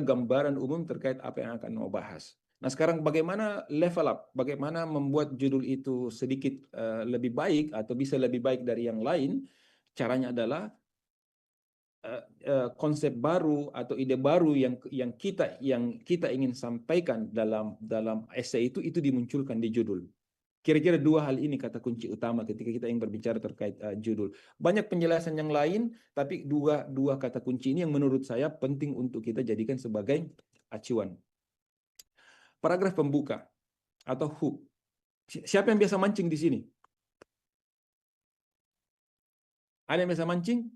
gambaran umum terkait apa yang akan mau bahas. Nah, sekarang bagaimana level up, bagaimana membuat judul itu sedikit lebih baik atau bisa lebih baik dari yang lain? Caranya adalah konsep baru atau ide baru yang kita ingin sampaikan dalam esai itu dimunculkan di judul. Kira-kira dua hal ini kata kunci utama ketika kita ingin berbicara terkait judul. Banyak penjelasan yang lain, tapi dua kata kunci ini yang menurut saya penting untuk kita jadikan sebagai acuan. Paragraf pembuka atau hook. Siapa yang biasa mancing di sini? Ada yang biasa mancing?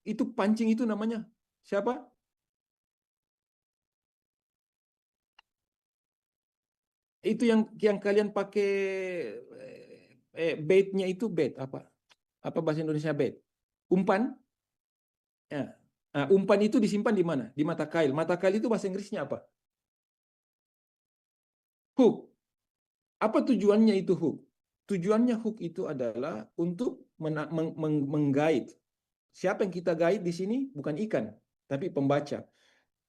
Itu pancing itu namanya siapa? Itu yang kalian pakai baitnya itu bait apa? Apa bahasa Indonesia bait? Umpan? Ya. Nah, umpan itu disimpan di mana? Di mata kail. Mata kail itu bahasa Inggrisnya apa? Hook. Apa tujuannya itu hook? Tujuannya hook itu adalah untuk menggait. Siapa yang kita guide di sini? Bukan ikan, tapi pembaca.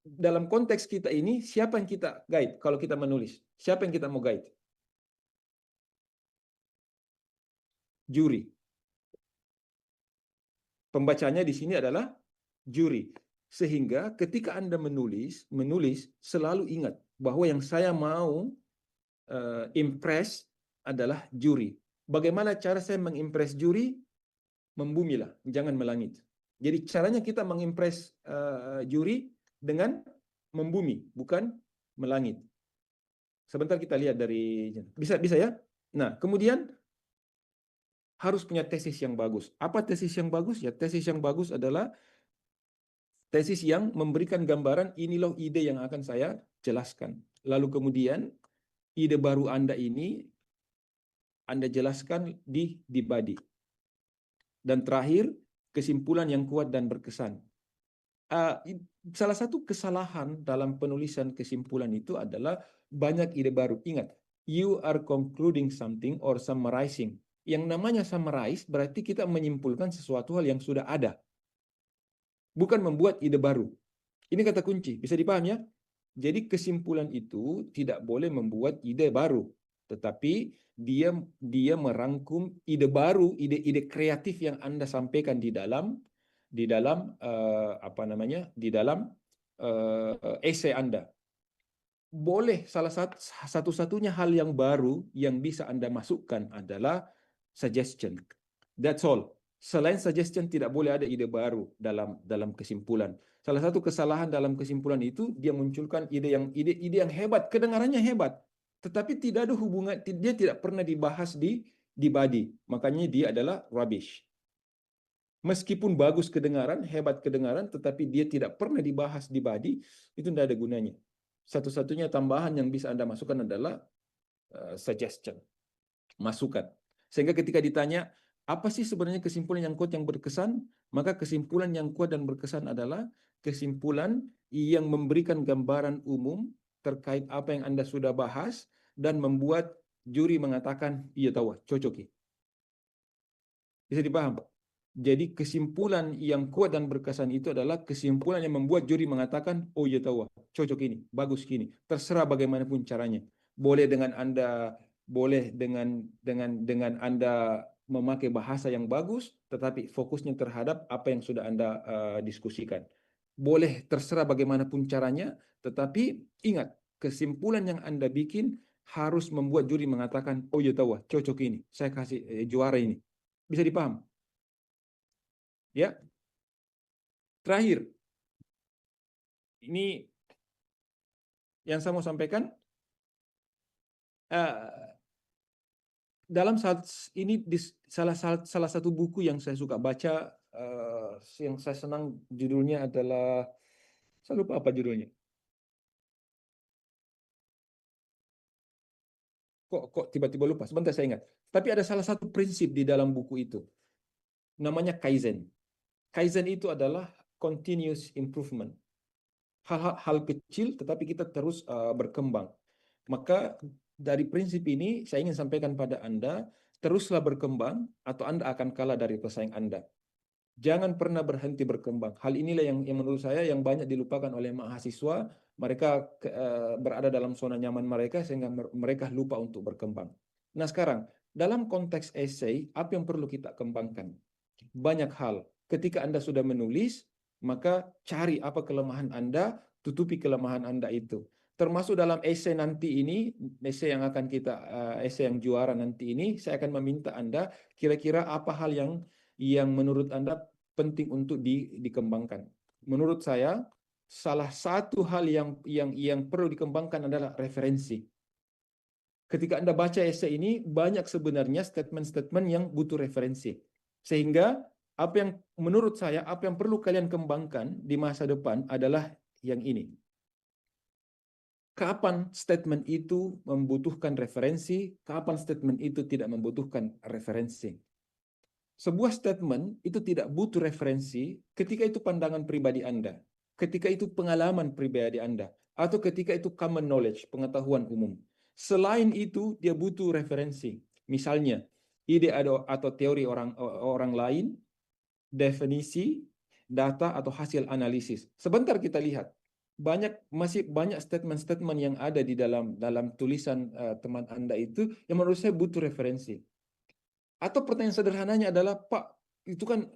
Dalam konteks kita ini, siapa yang kita guide kalau kita menulis? Siapa yang kita mau guide? Juri. Pembacanya di sini adalah juri. Sehingga ketika Anda menulis selalu ingat bahwa yang saya mau impress adalah juri. Bagaimana cara saya mengimpress juri? Membumilah, jangan melangit. Jadi caranya kita mengimpress juri dengan membumi, bukan melangit. Sebentar kita lihat dari bisa ya. Nah, kemudian harus punya tesis yang bagus. Apa tesis yang bagus? Ya, tesis yang bagus adalah tesis yang memberikan gambaran inilah ide yang akan saya jelaskan. Lalu kemudian ide baru Anda ini Anda jelaskan di body. Dan terakhir, kesimpulan yang kuat dan berkesan. Salah satu kesalahan dalam penulisan kesimpulan itu adalah banyak ide baru. Ingat, you are concluding something or summarizing. Yang namanya summarize berarti kita menyimpulkan sesuatu hal yang sudah ada. Bukan membuat ide baru. Ini kata kunci, bisa dipahami ya? Jadi kesimpulan itu tidak boleh membuat ide baru, tetapi dia merangkum ide baru, ide-ide kreatif yang Anda sampaikan di dalam esai Anda. Boleh satu-satunya hal yang baru yang bisa Anda masukkan adalah suggestion. That's all. Selain suggestion tidak boleh ada ide baru dalam kesimpulan. Salah satu kesalahan dalam kesimpulan itu dia munculkan ide yang hebat, kedengarannya hebat, tetapi tidak ada hubungan, dia tidak pernah dibahas di body. Makanya dia adalah rubbish. Meskipun bagus kedengaran, hebat kedengaran, tetapi dia tidak pernah dibahas di body, itu tidak ada gunanya. Satu-satunya tambahan yang bisa Anda masukkan adalah suggestion, masukan. Sehingga ketika ditanya, apa sih sebenarnya kesimpulan yang kuat yang berkesan? Maka kesimpulan yang kuat dan berkesan adalah kesimpulan yang memberikan gambaran umum terkait apa yang Anda sudah bahas dan membuat juri mengatakan, iya tahu, cocok. Bisa dipaham? Jadi kesimpulan yang kuat dan berkesan itu adalah kesimpulan yang membuat juri mengatakan, oh iya tahu, cocok ini, bagus gini. Terserah bagaimanapun caranya. Boleh dengan Anda Anda memakai bahasa yang bagus, tetapi fokusnya terhadap apa yang sudah Anda diskusikan. Boleh terserah bagaimanapun caranya, tetapi ingat, kesimpulan yang Anda bikin harus membuat juri mengatakan, oh ya tahu, cocok ini, saya kasih juara ini. Bisa dipaham? Ya. Terakhir, ini yang saya mau sampaikan, dalam ini salah satu buku yang saya suka baca, yang saya senang judulnya adalah, saya lupa apa judulnya. Kok tiba-tiba lupa? Sebentar saya ingat. Tapi ada salah satu prinsip di dalam buku itu, namanya Kaizen. Kaizen itu adalah continuous improvement. Hal kecil, tetapi kita terus berkembang. Maka dari prinsip ini, saya ingin sampaikan pada Anda, teruslah berkembang, atau Anda akan kalah dari pesaing Anda. Jangan pernah berhenti berkembang. Hal inilah yang menurut saya yang banyak dilupakan oleh mahasiswa. Mereka berada dalam zona nyaman mereka, sehingga mereka lupa untuk berkembang. Nah sekarang, dalam konteks esai, apa yang perlu kita kembangkan? Banyak hal. Ketika Anda sudah menulis, maka cari apa kelemahan Anda, tutupi kelemahan Anda itu. Termasuk dalam esai nanti ini, esai yang akan kita, esai yang juara nanti ini, saya akan meminta Anda kira-kira apa hal yang menurut Anda penting untuk dikembangkan. Menurut saya, salah satu hal yang perlu dikembangkan adalah referensi. Ketika Anda baca esai ini, banyak sebenarnya statement-statement yang butuh referensi. Sehingga apa yang menurut saya, apa yang perlu kalian kembangkan di masa depan adalah yang ini. Kapan statement itu membutuhkan referensi, kapan statement itu tidak membutuhkan referensi. Sebuah statement itu tidak butuh referensi ketika itu pandangan pribadi Anda, ketika itu pengalaman pribadi Anda, atau ketika itu common knowledge, pengetahuan umum. Selain itu, dia butuh referensi. Misalnya, ide atau teori orang lain, definisi, data, atau hasil analisis. Sebentar kita lihat. Masih banyak statement-statement yang ada di dalam tulisan teman Anda itu yang menurut saya butuh referensi. Atau pertanyaan sederhananya adalah, Pak, itu kan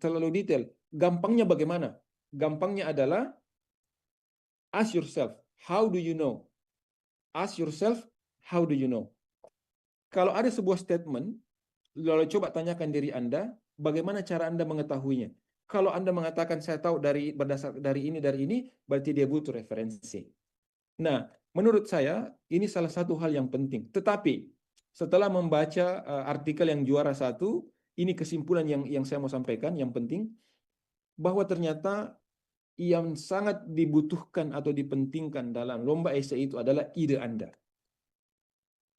terlalu detail. Gampangnya bagaimana? Gampangnya adalah, ask yourself, how do you know? Ask yourself, how do you know? Kalau ada sebuah statement, lalu coba tanyakan diri Anda, bagaimana cara Anda mengetahuinya? Kalau Anda mengatakan, saya tahu berdasar dari ini, berarti dia butuh referensi. Nah, menurut saya, ini salah satu hal yang penting. Tetapi, setelah membaca artikel yang juara 1, ini kesimpulan yang saya mau sampaikan, yang penting, bahwa ternyata yang sangat dibutuhkan atau dipentingkan dalam lomba esai itu adalah ide Anda.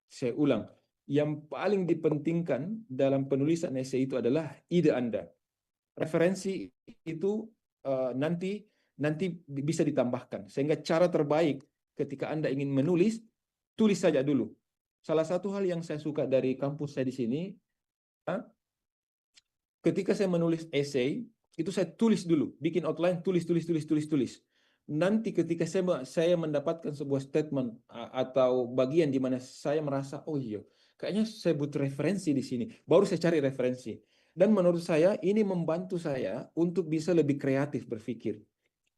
Saya ulang, yang paling dipentingkan dalam penulisan esai itu adalah ide Anda. Referensi itu nanti bisa ditambahkan. Sehingga cara terbaik ketika Anda ingin menulis, tulis saja dulu. Salah satu hal yang saya suka dari kampus saya di sini, ketika saya menulis esai, itu saya tulis dulu, bikin outline, tulis. Nanti ketika saya mendapatkan sebuah statement atau bagian di mana saya merasa, oh iya, kayaknya saya butuh referensi di sini, baru saya cari referensi. Dan menurut saya ini membantu saya untuk bisa lebih kreatif berpikir.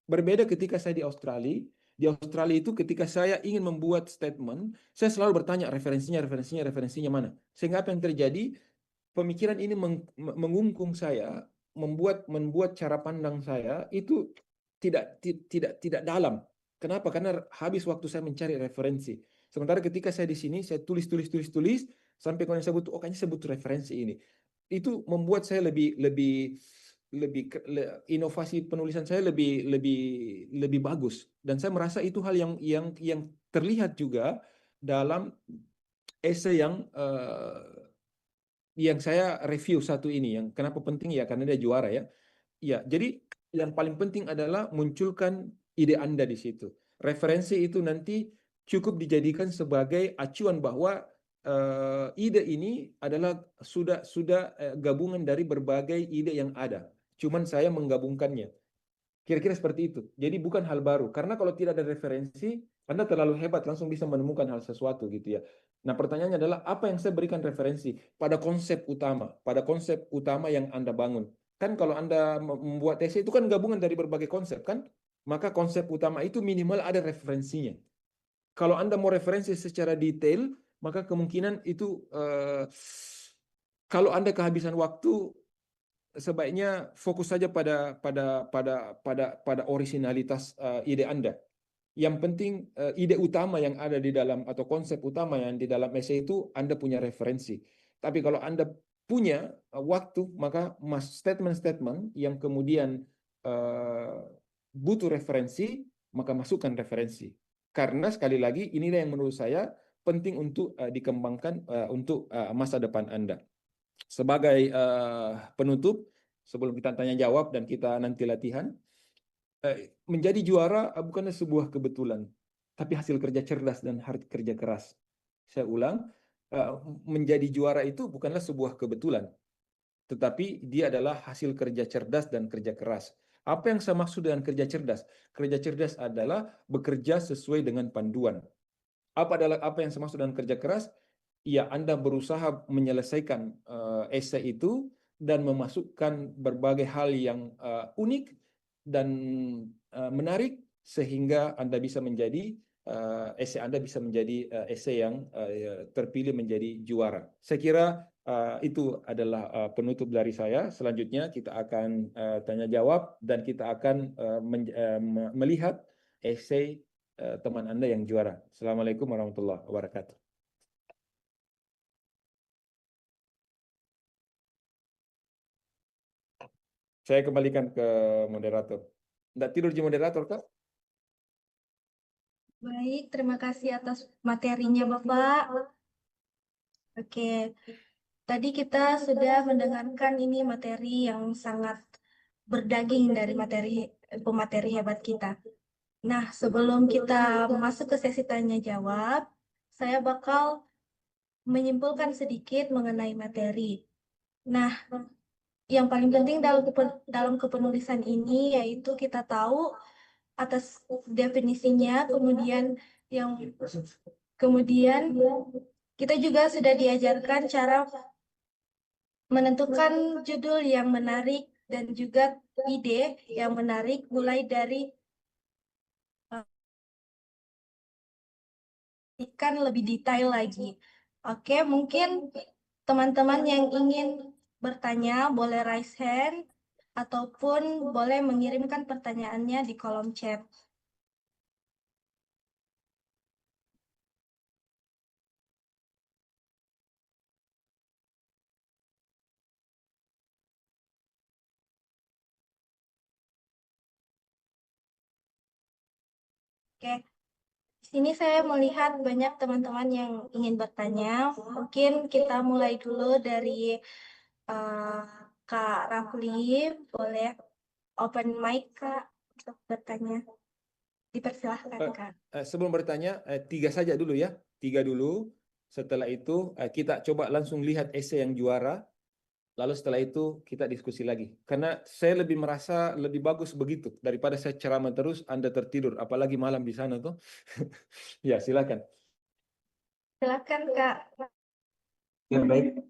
Berbeda ketika saya di Australia. Di Australia itu ketika saya ingin membuat statement, saya selalu bertanya referensinya mana. Sehingga apa yang terjadi, pemikiran ini mengungkung saya, membuat cara pandang saya itu tidak dalam. Kenapa? Karena habis waktu saya mencari referensi. Sementara ketika saya di sini, saya tulis, sampai kalau saya butuh, kayaknya saya butuh referensi ini. Itu membuat saya lebih inovasi penulisan saya lebih bagus, dan saya merasa itu hal yang terlihat juga dalam esai yang saya review satu ini, yang kenapa penting ya karena dia juara ya. Ya, jadi yang paling penting adalah munculkan ide Anda di situ. Referensi itu nanti cukup dijadikan sebagai acuan bahwa ide ini adalah sudah gabungan dari berbagai ide yang ada. Cuman saya menggabungkannya. Kira-kira seperti itu. Jadi bukan hal baru. Karena kalau tidak ada referensi, Anda terlalu hebat langsung bisa menemukan hal sesuatu gitu ya. Nah, pertanyaannya adalah apa yang saya berikan referensi pada konsep utama yang Anda bangun. Kan kalau Anda membuat esai itu kan gabungan dari berbagai konsep kan? Maka konsep utama itu minimal ada referensinya. Kalau Anda mau referensi secara detail, maka kemungkinan itu kalau Anda kehabisan waktu, sebaiknya fokus saja pada originalitas ide Anda. Yang penting ide utama yang ada di dalam atau konsep utama yang di dalam esai itu Anda punya referensi. Tapi kalau Anda punya waktu, maka statement-statement yang kemudian butuh referensi, maka masukkan referensi. Karena sekali lagi inilah yang menurut saya penting untuk dikembangkan untuk masa depan Anda. Sebagai penutup, sebelum kita tanya jawab dan kita nanti latihan, menjadi juara bukanlah sebuah kebetulan, tapi hasil kerja cerdas dan kerja keras. Saya ulang, menjadi juara itu bukanlah sebuah kebetulan, tetapi dia adalah hasil kerja cerdas dan kerja keras. Apa yang saya maksud dengan kerja cerdas? Kerja cerdas adalah bekerja sesuai dengan panduan. Apa yang saya maksud dengan kerja keras? Ya, Anda berusaha menyelesaikan esai itu dan memasukkan berbagai hal yang unik dan menarik sehingga Anda bisa menjadi esai Anda bisa menjadi esai yang terpilih menjadi juara. Saya kira itu adalah penutup dari saya. Selanjutnya kita akan tanya jawab dan kita akan melihat esai teman Anda yang juara. Assalamualaikum warahmatullahi wabarakatuh. Saya kembalikan ke moderator. Nggak tidur di moderator, Kak? Baik, terima kasih atas materinya, Bapak. Oke, tadi kita sudah mendengarkan ini materi yang sangat berdaging dari pemateri hebat kita. Nah, sebelum kita masuk ke sesi tanya jawab, saya bakal menyimpulkan sedikit mengenai materi. Nah, yang paling penting dalam kepenulisan ini yaitu kita tahu atas definisinya, kemudian kita juga sudah diajarkan cara menentukan judul yang menarik dan juga ide yang menarik mulai dari ikan lebih detail lagi. Oke, mungkin teman-teman yang ingin bertanya boleh raise hand ataupun boleh mengirimkan pertanyaannya di kolom chat. Oke, di sini saya melihat banyak teman-teman yang ingin bertanya. Mungkin kita mulai dulu dari Kak Rafli, boleh open mic Kak untuk bertanya. Dipersilahkan Kak. Sebelum bertanya, 3 saja dulu ya. 3 dulu. Setelah itu kita coba langsung lihat esai yang juara. Lalu setelah itu kita diskusi lagi. Karena saya lebih merasa lebih bagus begitu daripada saya ceramah terus Anda tertidur, apalagi malam di sana tuh. Ya, silakan. Silakan Kak. Ya baik.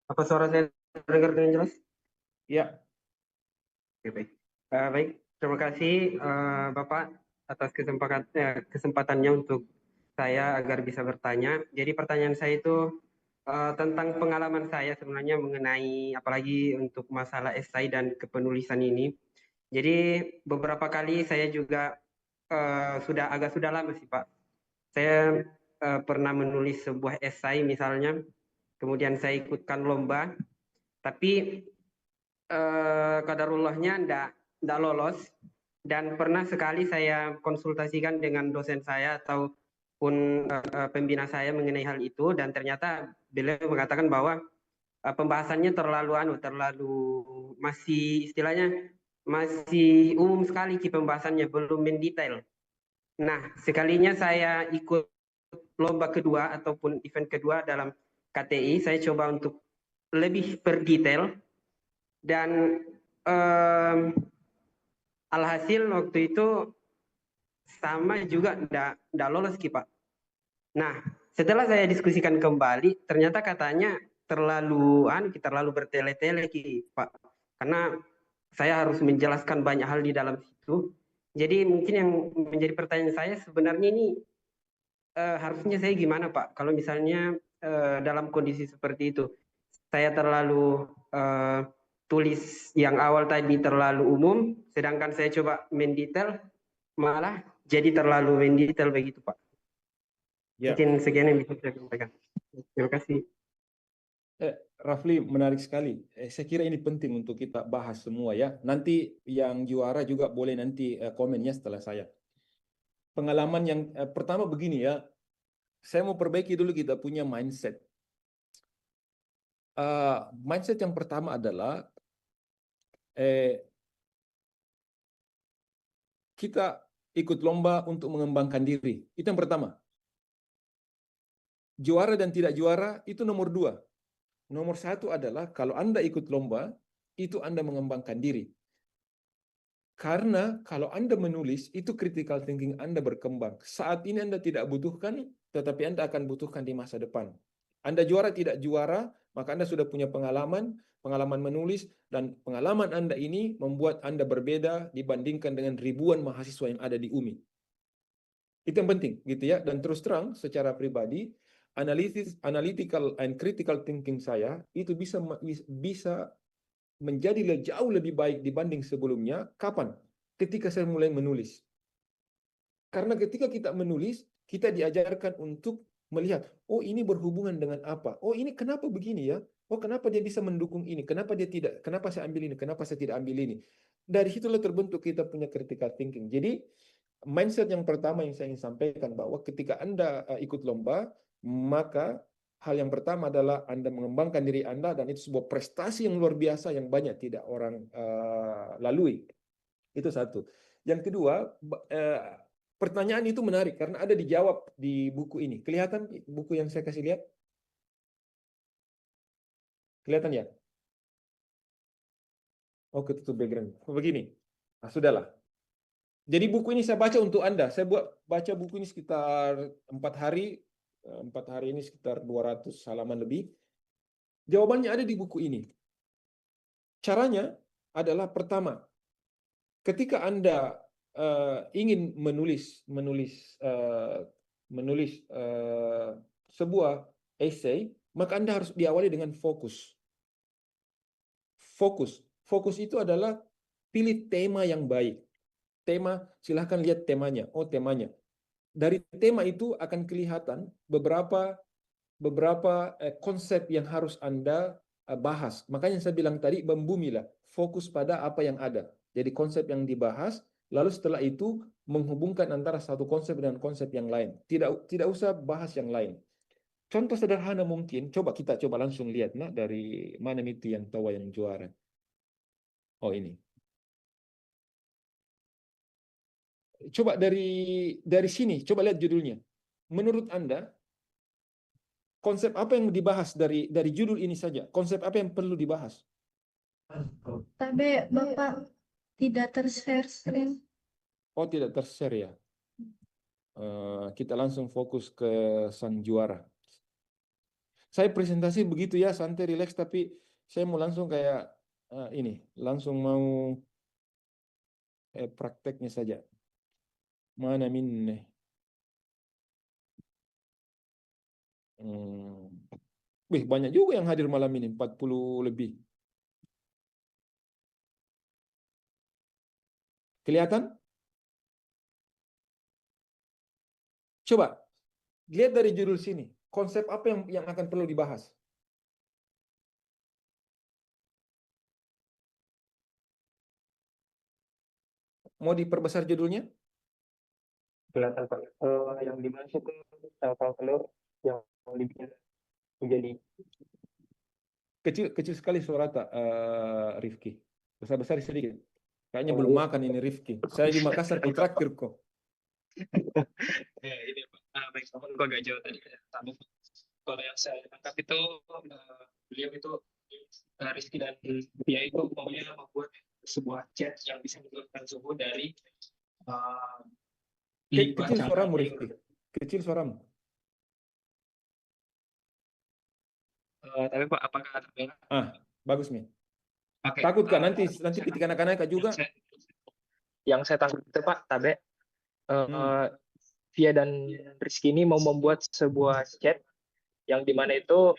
Apa suara saya terdengar dengan jelas? Ya. Ya baik. Baik. Terima kasih Bapak atas kesempatannya untuk saya agar bisa bertanya. Jadi pertanyaan saya itu tentang pengalaman saya sebenarnya mengenai apalagi untuk masalah esai dan kepenulisan ini. Jadi beberapa kali saya juga sudah lama sih Pak. Saya pernah menulis sebuah esai misalnya, kemudian saya ikutkan lomba, tapi qadarullahnya ndak lolos. Dan pernah sekali saya konsultasikan dengan dosen saya ataupun pembina saya mengenai hal itu, dan ternyata beliau mengatakan bahwa pembahasannya terlalu masih istilahnya masih umum sekali pembahasannya, belum mendetail. Nah, sekalinya saya ikut lomba kedua ataupun event kedua dalam KTI, saya coba untuk lebih berdetail dan alhasil waktu itu sama juga ndak lolos Pak. Nah, setelah saya diskusikan kembali, ternyata katanya terlalu bertele-tele Pak. Karena saya harus menjelaskan banyak hal di dalam situ. Jadi mungkin yang menjadi pertanyaan saya sebenarnya ini harusnya saya gimana Pak? Kalau misalnya dalam kondisi seperti itu, saya terlalu tulis yang awal tadi terlalu umum, sedangkan saya coba mendetail, malah jadi terlalu mendetail begitu Pak. Ya, Mungkin sekian yang bisa saya sampaikan. Terima kasih. Rafli, menarik sekali. Saya kira ini penting untuk kita bahas semua ya. Nanti yang juara juga boleh nanti komennya setelah saya. Pengalaman yang pertama begini ya, saya mau perbaiki dulu kita punya mindset. Mindset yang pertama adalah kita ikut lomba untuk mengembangkan diri. Itu yang pertama. Juara dan tidak juara itu nomor 2. Nomor 1 adalah kalau Anda ikut lomba, itu Anda mengembangkan diri. Karena kalau Anda menulis, itu critical thinking Anda berkembang. Saat ini Anda tidak butuhkan, tetapi Anda akan butuhkan di masa depan. Anda juara tidak juara, maka Anda sudah punya pengalaman menulis, dan pengalaman Anda ini membuat Anda berbeda dibandingkan dengan ribuan mahasiswa yang ada di UMI. Itu yang penting, gitu ya. Dan terus terang, secara pribadi, analytical and critical thinking saya itu bisa menjadi jauh lebih baik dibanding sebelumnya. Kapan? Ketika saya mulai menulis. Karena ketika kita menulis, kita diajarkan untuk melihat, oh ini berhubungan dengan apa? Oh ini kenapa begini ya? Oh kenapa dia bisa mendukung ini? Kenapa dia tidak? Kenapa saya ambil ini? Kenapa saya tidak ambil ini? Dari situlah terbentuk kita punya critical thinking. Jadi mindset yang pertama yang saya ingin sampaikan bahwa ketika Anda ikut lomba, maka hal yang pertama adalah Anda mengembangkan diri Anda, dan itu sebuah prestasi yang luar biasa yang banyak tidak orang lalui. Itu satu. Yang kedua, pertanyaan itu menarik karena ada dijawab di buku ini. Kelihatan buku yang saya kasih lihat? Kelihatan ya? Oh, ketutup background. Begini. Nah, sudahlah. Jadi buku ini saya baca untuk Anda. Saya baca buku ini sekitar 4 hari. 4 hari ini sekitar 200 halaman lebih. Jawabannya ada di buku ini. Caranya adalah pertama, ketika Anda ingin menulis sebuah essay, maka Anda harus diawali dengan fokus. Fokus itu adalah pilih tema yang baik. Tema, silahkan lihat temanya. Oh, temanya. Dari tema itu akan kelihatan beberapa konsep yang harus Anda bahas. Makanya saya bilang tadi, membumilah. Fokus pada apa yang ada. Jadi konsep yang dibahas, lalu setelah itu menghubungkan antara satu konsep dengan konsep yang lain. Tidak usah bahas yang lain. Contoh sederhana mungkin, kita coba langsung lihat dari mana itu yang tahu yang juara. Oh ini. Coba dari sini, coba lihat judulnya. Menurut Anda, konsep apa yang dibahas dari judul ini saja? Konsep apa yang perlu dibahas? Tapi Bapak tidak tershare screen. Oh, tidak tershare ya. Kita langsung fokus ke sang juara. Saya presentasi begitu ya, santai, relax, tapi saya mau langsung kayak ini, langsung mau prakteknya saja. Mana minne? Banyak juga yang hadir malam ini, 40 lebih. Kelihatan? Coba lihat dari judul sini. Konsep apa yang akan perlu dibahas? Mau diperbesar judulnya? Kelihatan Pak. Yang dibahas itu telur yang dibikin menjadi Kecil sekali suara tak, Rifki. Besar sedikit. Kayaknya Oh, belum iya. makan ini Rifki. Saya di Makassar kontraktir kok. Ini baik, kok agak jauh tadi. Kalau yang saya tangkap itu beliau itu Rizky dan dia itu maunya membuat sebuah chat yang bisa menurunkan suhu dari Kecil suaramu Rifki. Kecil suaramu. Tapi Pak, apakah terdengar? Bagus nih. Oke. Takut Kak nanti ketika anak-anak juga. Yang saya tangkap itu Pak, Tabe, Via dan Rizky ini mau membuat sebuah chat yang dimana itu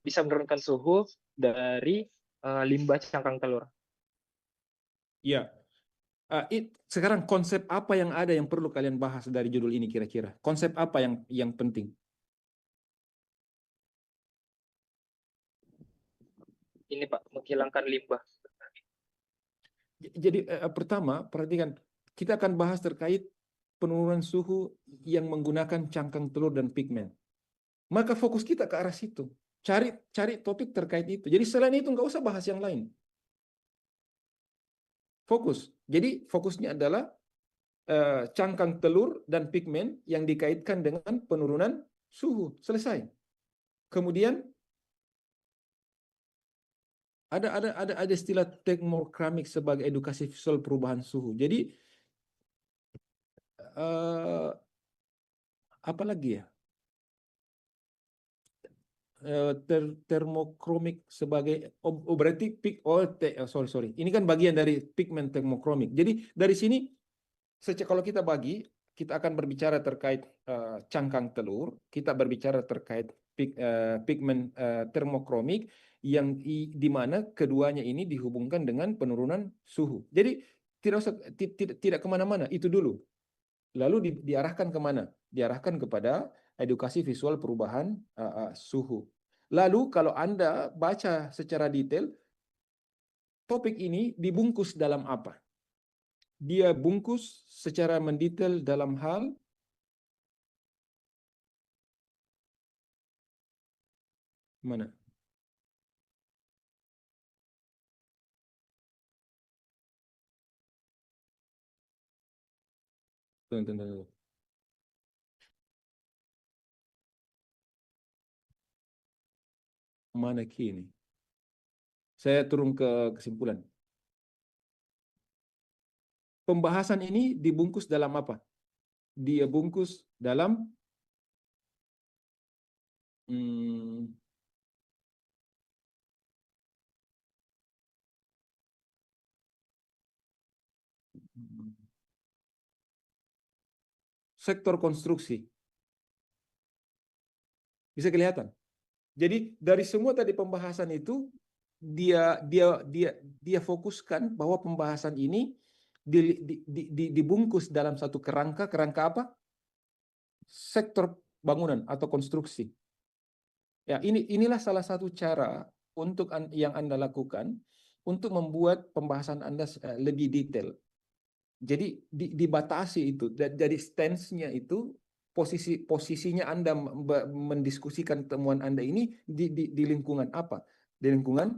bisa menurunkan suhu dari limbah cangkang telur. Iya. Sekarang konsep apa yang ada yang perlu kalian bahas dari judul ini kira-kira? Konsep apa yang penting? Ini Pak, menghilangkan limbah. Jadi pertama, perhatikan, kita akan bahas terkait penurunan suhu yang menggunakan cangkang telur dan pigmen. Maka fokus kita ke arah situ. Cari topik terkait itu. Jadi selain itu nggak usah bahas yang lain. Fokus. Jadi fokusnya adalah cangkang telur dan pigmen yang dikaitkan dengan penurunan suhu. Selesai. Kemudian ada istilah termokramik sebagai edukasi visual perubahan suhu. Jadi apa lagi ya? Termokromik sebagai berarti sorry. Ini kan bagian dari pigmen termokromik. Jadi dari sini kalau kita bagi, kita akan berbicara terkait cangkang telur, kita berbicara terkait pigmen termokromik yang di mana keduanya ini dihubungkan dengan penurunan suhu. Jadi tidak kemana-mana, itu dulu. Lalu diarahkan kemana? Diarahkan kepada edukasi visual perubahan suhu. Lalu kalau Anda baca secara detail, topik ini dibungkus dalam apa? Dia bungkus secara mendetail dalam hal mana? Tunggu. Mana kini? Saya turun ke kesimpulan. Pembahasan ini dibungkus dalam apa? Dia bungkus dalam sektor konstruksi. Bisa kelihatan. Jadi dari semua tadi pembahasan itu dia fokuskan bahwa pembahasan ini dibungkus dalam satu kerangka apa? Sektor bangunan atau konstruksi. Ya, inilah salah satu cara untuk yang Anda lakukan untuk membuat pembahasan Anda lebih detail. Jadi dibatasi itu, dari stance-nya itu posisinya Anda mendiskusikan temuan Anda ini di lingkungan apa? Di lingkungan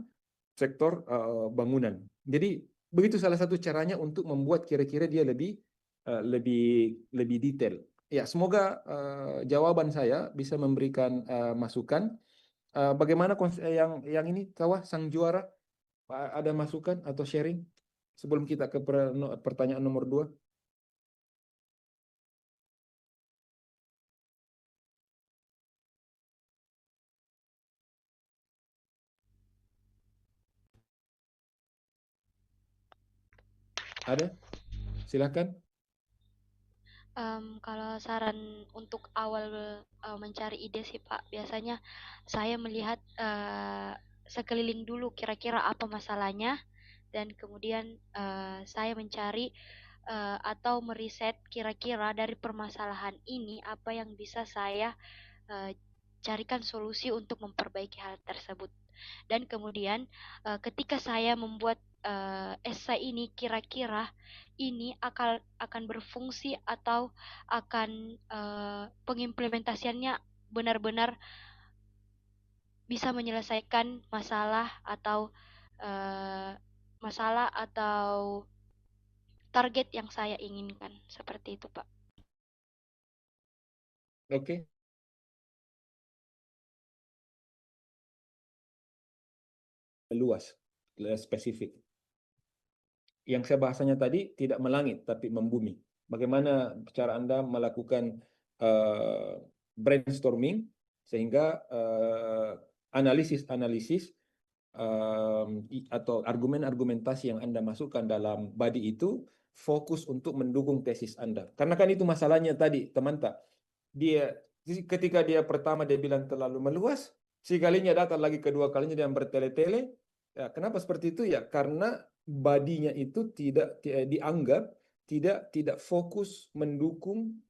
sektor bangunan. Jadi begitu salah satu caranya untuk membuat kira-kira dia lebih detail. Ya, semoga jawaban saya bisa memberikan masukan. Bagaimana yang ini, Kawah sang juara? Ada masukan atau sharing sebelum kita ke pertanyaan nomor 2? Ada? Silakan. Kalau saran untuk awal mencari ide sih Pak, biasanya saya melihat sekeliling dulu kira-kira apa masalahnya, dan kemudian saya mencari atau meriset kira-kira dari permasalahan ini apa yang bisa saya carikan solusi untuk memperbaiki hal tersebut. Dan kemudian ketika saya membuat esai ini, kira-kira ini akan berfungsi atau akan pengimplementasiannya benar-benar bisa menyelesaikan masalah atau target yang saya inginkan. Seperti itu, Pak. Oke. Luas, spesifik. Yang saya bahasanya tadi tidak melangit tapi membumi. Bagaimana cara Anda melakukan brainstorming sehingga analisis atau argumentasi yang Anda masukkan dalam body itu fokus untuk mendukung tesis Anda. Karena kan itu masalahnya tadi, teman tak. Ketika dia pertama dia bilang terlalu meluas, sekalinya datang lagi kedua kalinya dia bertele-tele. Ya, kenapa seperti itu ya? Karena badinya itu tidak dianggap tidak fokus mendukung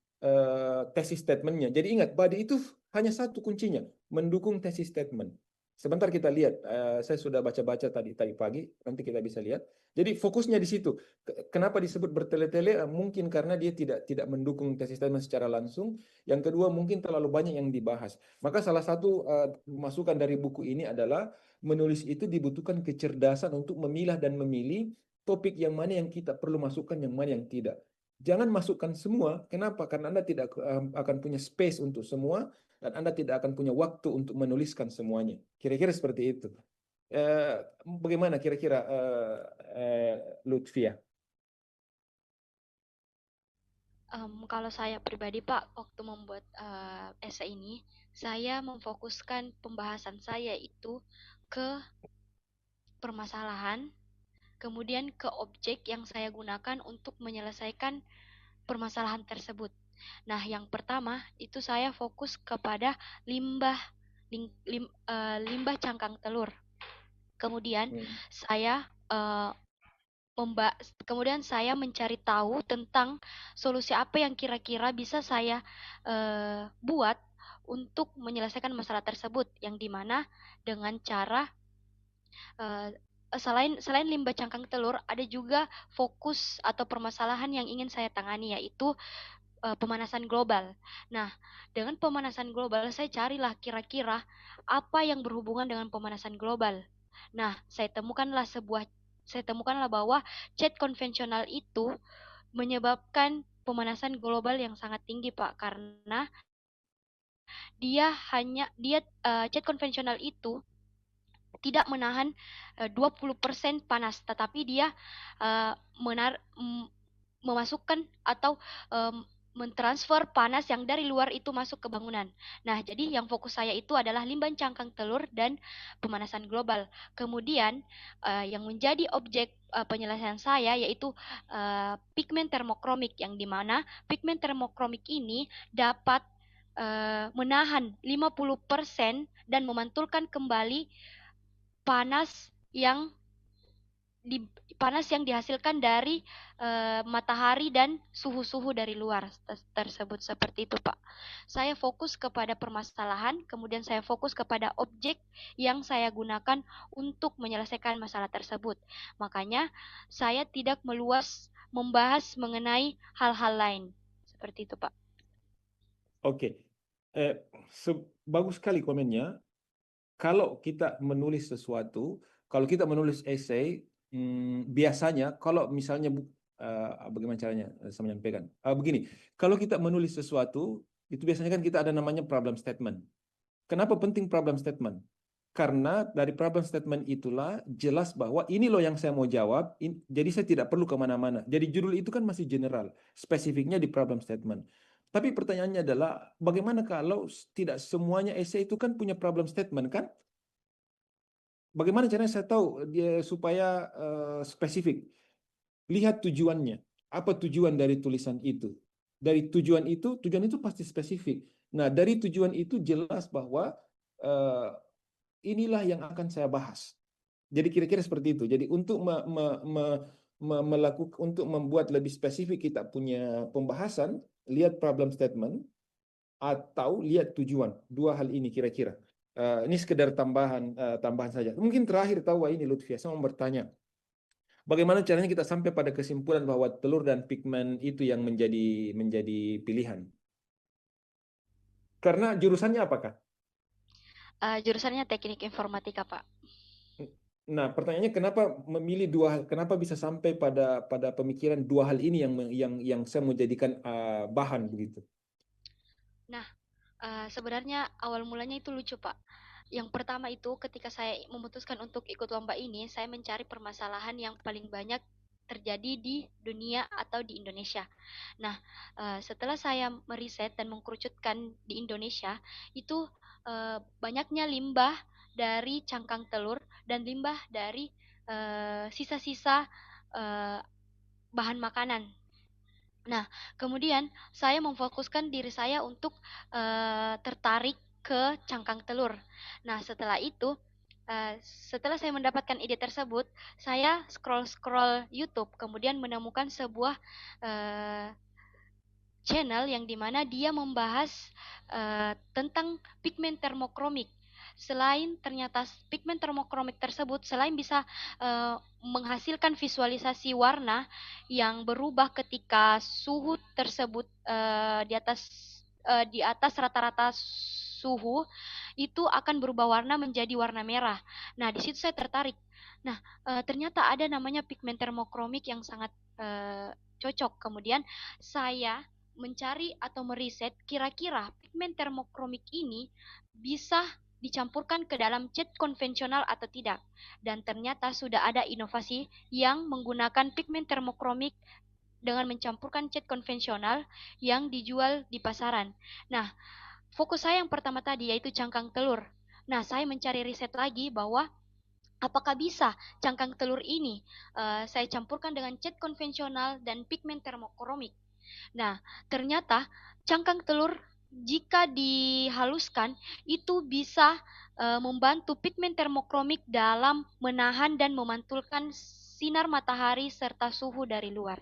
tesis statementnya. Jadi ingat, body itu hanya satu kuncinya, mendukung tesis statement. Sebentar kita lihat, saya sudah baca-baca tadi pagi, nanti kita bisa lihat. Jadi fokusnya di situ. Kenapa disebut bertele-tele? Mungkin karena dia tidak mendukung tesis statement secara langsung. Yang kedua, mungkin terlalu banyak yang dibahas. Maka salah satu masukan dari buku ini adalah menulis itu dibutuhkan kecerdasan untuk memilah dan memilih topik yang mana yang kita perlu masukkan, yang mana yang tidak. Jangan masukkan semua. Kenapa? Karena Anda tidak akan punya space untuk semua, dan Anda tidak akan punya waktu untuk menuliskan semuanya. Kira-kira seperti itu. Bagaimana kira-kira Lutfia? Kalau saya pribadi Pak, waktu membuat esai ini, saya memfokuskan pembahasan saya itu ke permasalahan, kemudian ke objek yang saya gunakan untuk menyelesaikan permasalahan tersebut. Nah, yang pertama itu saya fokus kepada limbah cangkang telur. Kemudian saya kemudian saya mencari tahu tentang solusi apa yang kira-kira bisa saya buat untuk menyelesaikan masalah tersebut, yang dimana dengan cara selain limbah cangkang telur, ada juga fokus atau permasalahan yang ingin saya tangani, yaitu pemanasan global. Nah, dengan pemanasan global, saya carilah kira-kira apa yang berhubungan dengan pemanasan global. Nah, saya temukanlah bahwa cat konvensional itu menyebabkan pemanasan global yang sangat tinggi, Pak, karena cat konvensional itu tidak menahan 20% panas, tetapi dia memasukkan atau mentransfer panas yang dari luar itu masuk ke bangunan. Nah, jadi yang fokus saya itu adalah limbah cangkang telur dan pemanasan global. Kemudian yang menjadi objek penyelesaian saya yaitu pigmen termokromik, yang dimana pigmen termokromik ini dapat menahan 50% dan memantulkan kembali panas yang dihasilkan dari matahari dan suhu-suhu dari luar tersebut. Seperti itu, Pak. Saya fokus kepada permasalahan, kemudian saya fokus kepada objek yang saya gunakan untuk menyelesaikan masalah tersebut. Makanya saya tidak meluas membahas mengenai hal-hal lain. Seperti itu, Pak. Oke. Bagus sekali komennya. Kalau kita menulis sesuatu, kalau kita menulis esai, biasanya kalau misalnya bagaimana caranya saya menyampaikan? Begini, kalau kita menulis sesuatu, itu biasanya kan kita ada namanya problem statement. Kenapa penting problem statement? Karena dari problem statement itulah jelas bahwa ini loh yang saya mau jawab, jadi saya tidak perlu kemana-mana. Jadi judul itu kan masih general, spesifiknya di problem statement. Tapi pertanyaannya adalah, bagaimana kalau tidak semuanya esai itu kan punya problem statement kan? Bagaimana caranya saya tahu dia supaya spesifik? Lihat tujuannya. Apa tujuan dari tulisan itu? Dari tujuan itu pasti spesifik. Nah, dari tujuan itu jelas bahwa inilah yang akan saya bahas. Jadi kira-kira seperti itu. Jadi untuk untuk membuat lebih spesifik kita punya pembahasan, lihat problem statement atau lihat tujuan. Dua hal ini kira-kira. Ini sekedar tambahan saja. Mungkin terakhir tahu ini Lutfia, saya mau bertanya. Bagaimana caranya kita sampai pada kesimpulan bahwa telur dan pigmen itu yang menjadi pilihan? Karena jurusannya apakah? Jurusannya teknik informatika, Pak. Nah, pertanyaannya kenapa memilih dua hal? Kenapa bisa sampai pada pemikiran dua hal ini yang saya mau jadikan bahan begitu? Nah, sebenarnya awal mulanya itu lucu, Pak. Yang pertama itu ketika saya memutuskan untuk ikut lomba ini, saya mencari permasalahan yang paling banyak terjadi di dunia atau di Indonesia. Nah, setelah saya meriset dan mengkerucutkan di Indonesia, itu banyaknya limbah dari cangkang telur dan limbah dari sisa-sisa bahan makanan. Nah, kemudian saya memfokuskan diri saya untuk tertarik ke cangkang telur. Nah, setelah itu, setelah saya mendapatkan ide tersebut, saya scroll-scroll YouTube, kemudian menemukan sebuah channel yang dimana dia membahas tentang pigmen termokromik. Selain ternyata pigmen termokromik tersebut selain bisa menghasilkan visualisasi warna yang berubah ketika suhu tersebut di atas rata-rata suhu, itu akan berubah warna menjadi warna merah. Nah, di situ saya tertarik. Nah, ternyata ada namanya pigmen termokromik yang sangat cocok. Kemudian saya mencari atau meriset kira-kira pigmen termokromik ini bisa dicampurkan ke dalam cat konvensional atau tidak. Dan ternyata sudah ada inovasi yang menggunakan pigmen termokromik dengan mencampurkan cat konvensional yang dijual di pasaran. Nah, fokus saya yang pertama tadi yaitu cangkang telur. Nah, saya mencari riset lagi bahwa apakah bisa cangkang telur ini saya campurkan dengan cat konvensional dan pigmen termokromik. Nah, ternyata cangkang telur jika dihaluskan itu bisa membantu pigmen termokromik dalam menahan dan memantulkan sinar matahari serta suhu dari luar.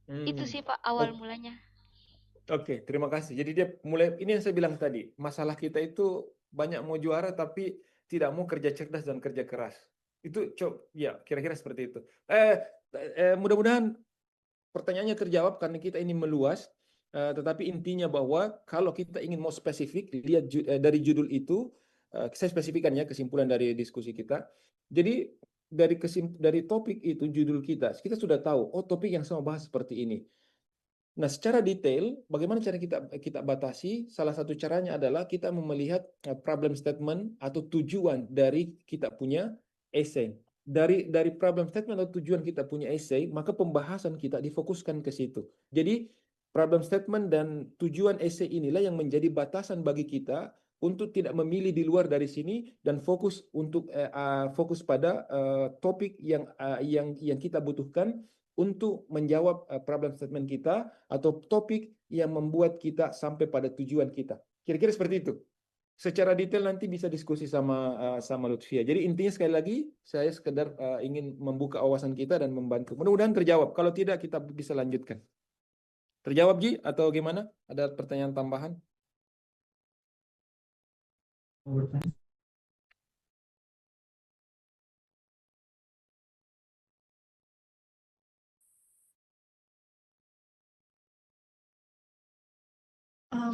Itu sih Pak awal mulanya. Oke, terima kasih. Jadi dia mulai, ini yang saya bilang tadi, masalah kita itu banyak mau juara tapi tidak mau kerja cerdas dan kerja keras. Itu ya kira-kira seperti itu. Mudah-mudahan pertanyaannya terjawab karena kita ini meluas. Tetapi intinya bahwa kalau kita ingin mau spesifik, lihat dari judul itu, saya spesifikkan ya kesimpulan dari diskusi kita. Jadi dari topik itu judul kita sudah tahu, oh topik yang saya mau bahas seperti ini. Nah, secara detail, bagaimana cara kita batasi? Salah satu caranya adalah kita melihat problem statement atau tujuan dari kita punya essay. Dari problem statement atau tujuan kita punya essay, maka pembahasan kita difokuskan ke situ. Jadi, problem statement dan tujuan essay inilah yang menjadi batasan bagi kita untuk tidak memilih di luar dari sini dan fokus pada topik yang kita butuhkan untuk menjawab problem statement kita atau topik yang membuat kita sampai pada tujuan kita. Kira-kira seperti itu. Secara detail nanti bisa diskusi sama Lutfia. Jadi intinya sekali lagi saya sekedar ingin membuka wawasan kita dan membantu. Mudah-mudahan terjawab. Kalau tidak kita bisa lanjutkan. Terjawab Ji atau gimana? Ada pertanyaan tambahan?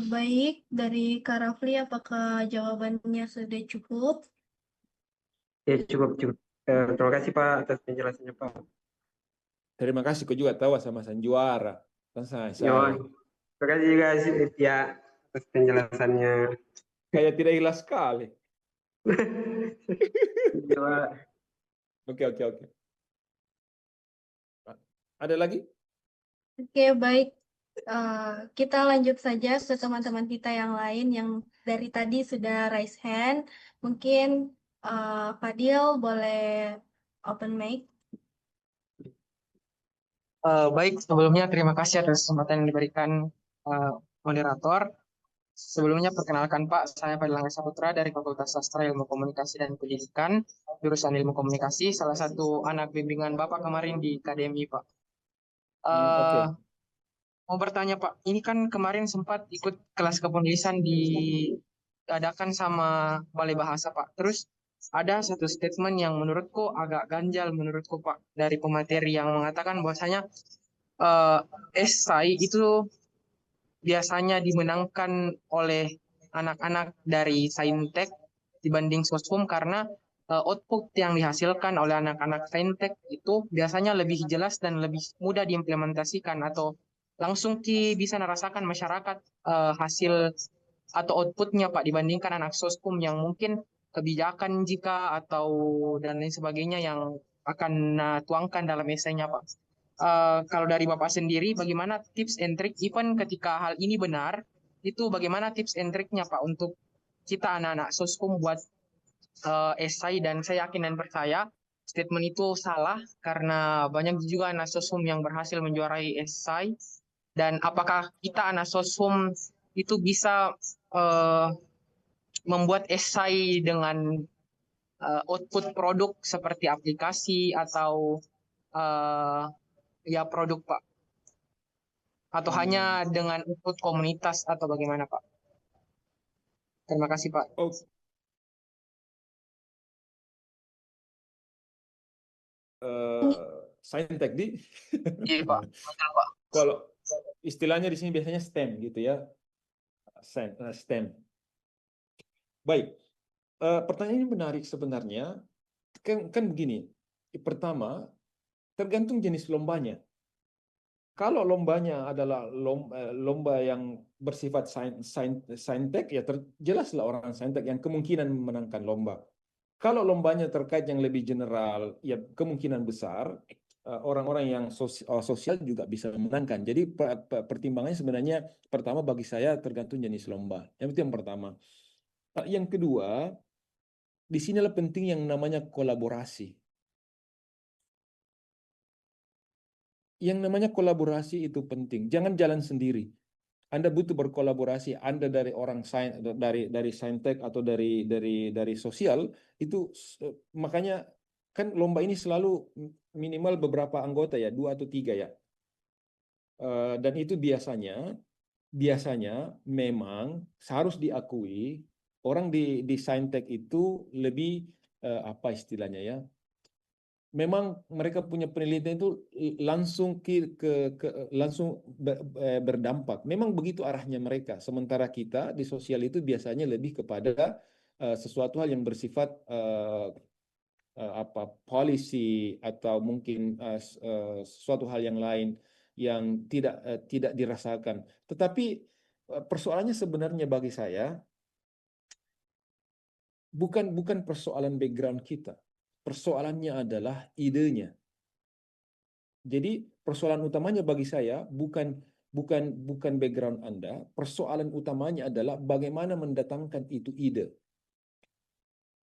Baik, dari Kak Rafli, apakah jawabannya sudah cukup? Ya, cukup. Terima kasih Pak atas penjelasannya Pak. Terima kasih, kau juga tahu sama Sanjuara. Kan saya. Terima kasih juga ya atas penjelasannya. Kayak tidak ikhlas sekali. Oke. Ada lagi? Oke, baik. Kita lanjut saja ke teman-teman kita yang lain yang dari tadi sudah raise hand. Mungkin Fadil boleh open mic. Baik, sebelumnya terima kasih atas kesempatan yang diberikan moderator. Sebelumnya perkenalkan Pak, saya Fadil Angga Saputra dari Fakultas Sastra Ilmu Komunikasi dan Pendidikan, jurusan Ilmu Komunikasi, salah satu anak bimbingan Bapak kemarin di KDMI Pak. Mau bertanya Pak, ini kan kemarin sempat ikut kelas kepenulisan diadakan sama Balai Bahasa Pak. Terus ada satu statement yang menurutku agak ganjal menurutku Pak dari pemateri yang mengatakan bahwasanya esai itu biasanya dimenangkan oleh anak-anak dari saintek dibanding sosum karena output yang dihasilkan oleh anak-anak saintek itu biasanya lebih jelas dan lebih mudah diimplementasikan atau langsung bisa merasakan masyarakat hasil atau outputnya Pak dibandingkan anak soskum yang mungkin kebijakan atau dan lain sebagainya yang akan tuangkan dalam esainya Pak. Kalau dari Bapak sendiri, bagaimana tips and trick even ketika hal ini benar, itu bagaimana tips and tricknya Pak untuk kita anak-anak soskum buat esai, dan saya yakin dan percaya statement itu salah karena banyak juga anak sosum yang berhasil menjuarai esai. Dan apakah kita anak sosum itu bisa membuat esai dengan output produk seperti aplikasi atau ya produk, Pak? Atau hanya dengan output komunitas atau bagaimana, Pak? Terima kasih, Pak. Oh, saintek di Iya, Pak. Betul, Pak. kalau istilahnya di sini biasanya STEM gitu ya, STEM. Baik, pertanyaan ini menarik sebenarnya. Kan begini, pertama tergantung jenis lombanya. Kalau lombanya adalah lomba yang bersifat saintek, ya jelaslah orang saintek yang kemungkinan memenangkan lomba. Kalau lombanya terkait yang lebih general, ya kemungkinan besar orang-orang yang sosial juga bisa memenangkan. Jadi pertimbangannya sebenarnya pertama bagi saya tergantung jenis lomba. Itu yang pertama. Yang kedua, di sinilah penting yang namanya kolaborasi. Yang namanya kolaborasi itu penting. Jangan jalan sendiri. Anda butuh berkolaborasi. Anda dari orang sains, dari saintek atau dari sosial itu, makanya kan lomba ini selalu minimal beberapa anggota ya, 2 atau 3 ya. Dan itu biasanya memang harus diakui orang di saintek itu lebih apa istilahnya ya, memang mereka punya penelitian itu langsung langsung berdampak. Memang begitu arahnya mereka. Sementara kita di sosial itu biasanya lebih kepada sesuatu hal yang bersifat apa policy atau mungkin sesuatu hal yang lain yang tidak dirasakan. Tetapi persoalannya sebenarnya bagi saya bukan persoalan background kita. Persoalannya adalah idenya. Jadi persoalan utamanya bagi saya bukan background Anda. Persoalan utamanya adalah bagaimana mendatangkan itu ide.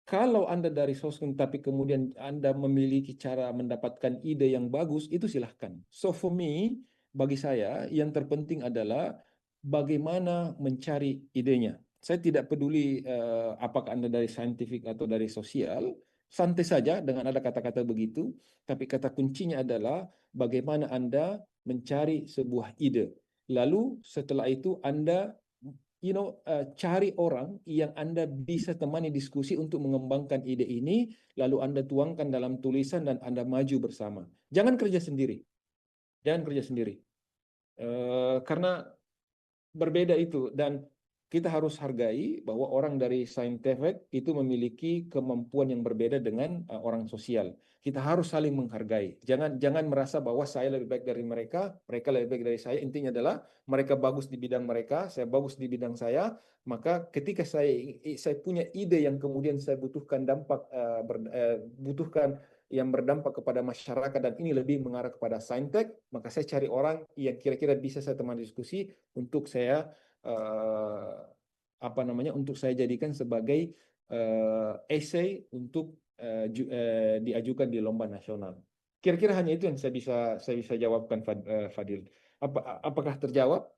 Kalau Anda dari sosmed tapi kemudian Anda memiliki cara mendapatkan ide yang bagus, itu silahkan. So for me, bagi saya yang terpenting adalah bagaimana mencari idenya. Saya tidak peduli apakah Anda dari saintifik atau dari sosial, santai saja dengan ada kata-kata begitu, tapi kata kuncinya adalah bagaimana Anda mencari sebuah ide. Lalu setelah itu Anda cari orang yang Anda bisa temani diskusi untuk mengembangkan ide ini, lalu Anda tuangkan dalam tulisan dan Anda maju bersama. Jangan kerja sendiri. Karena berbeda itu, dan kita harus hargai bahwa orang dari saintifik itu memiliki kemampuan yang berbeda dengan orang sosial. Kita harus saling menghargai. Jangan merasa bahwa saya lebih baik dari mereka, mereka lebih baik dari saya. Intinya adalah mereka bagus di bidang mereka, saya bagus di bidang saya. Maka ketika saya punya ide yang kemudian saya butuhkan butuhkan yang berdampak kepada masyarakat dan ini lebih mengarah kepada saintek, maka saya cari orang yang kira-kira bisa saya teman diskusi untuk saya untuk saya jadikan sebagai essay untuk diajukan di lomba nasional. Kira-kira hanya itu yang saya bisa jawabkan, Fadil. Apakah terjawab?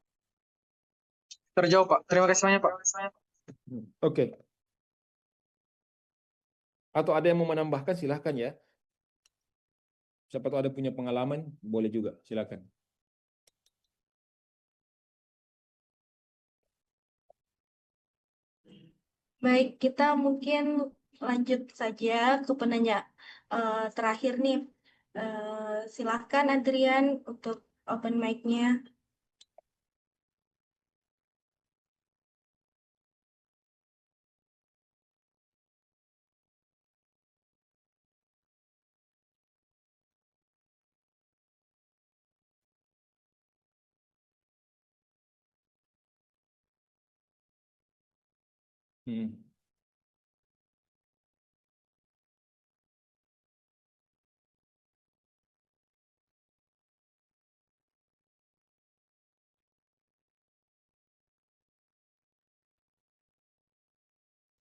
Terjawab, Pak. Terima kasih banyak, Pak. Oke. Atau ada yang mau menambahkan, silahkan ya. Siapa tahu ada punya pengalaman, boleh juga, silakan. Baik, kita mungkin lanjut saja ke penanya terakhir nih. Silahkan Adrian untuk open mic-nya. Hmm.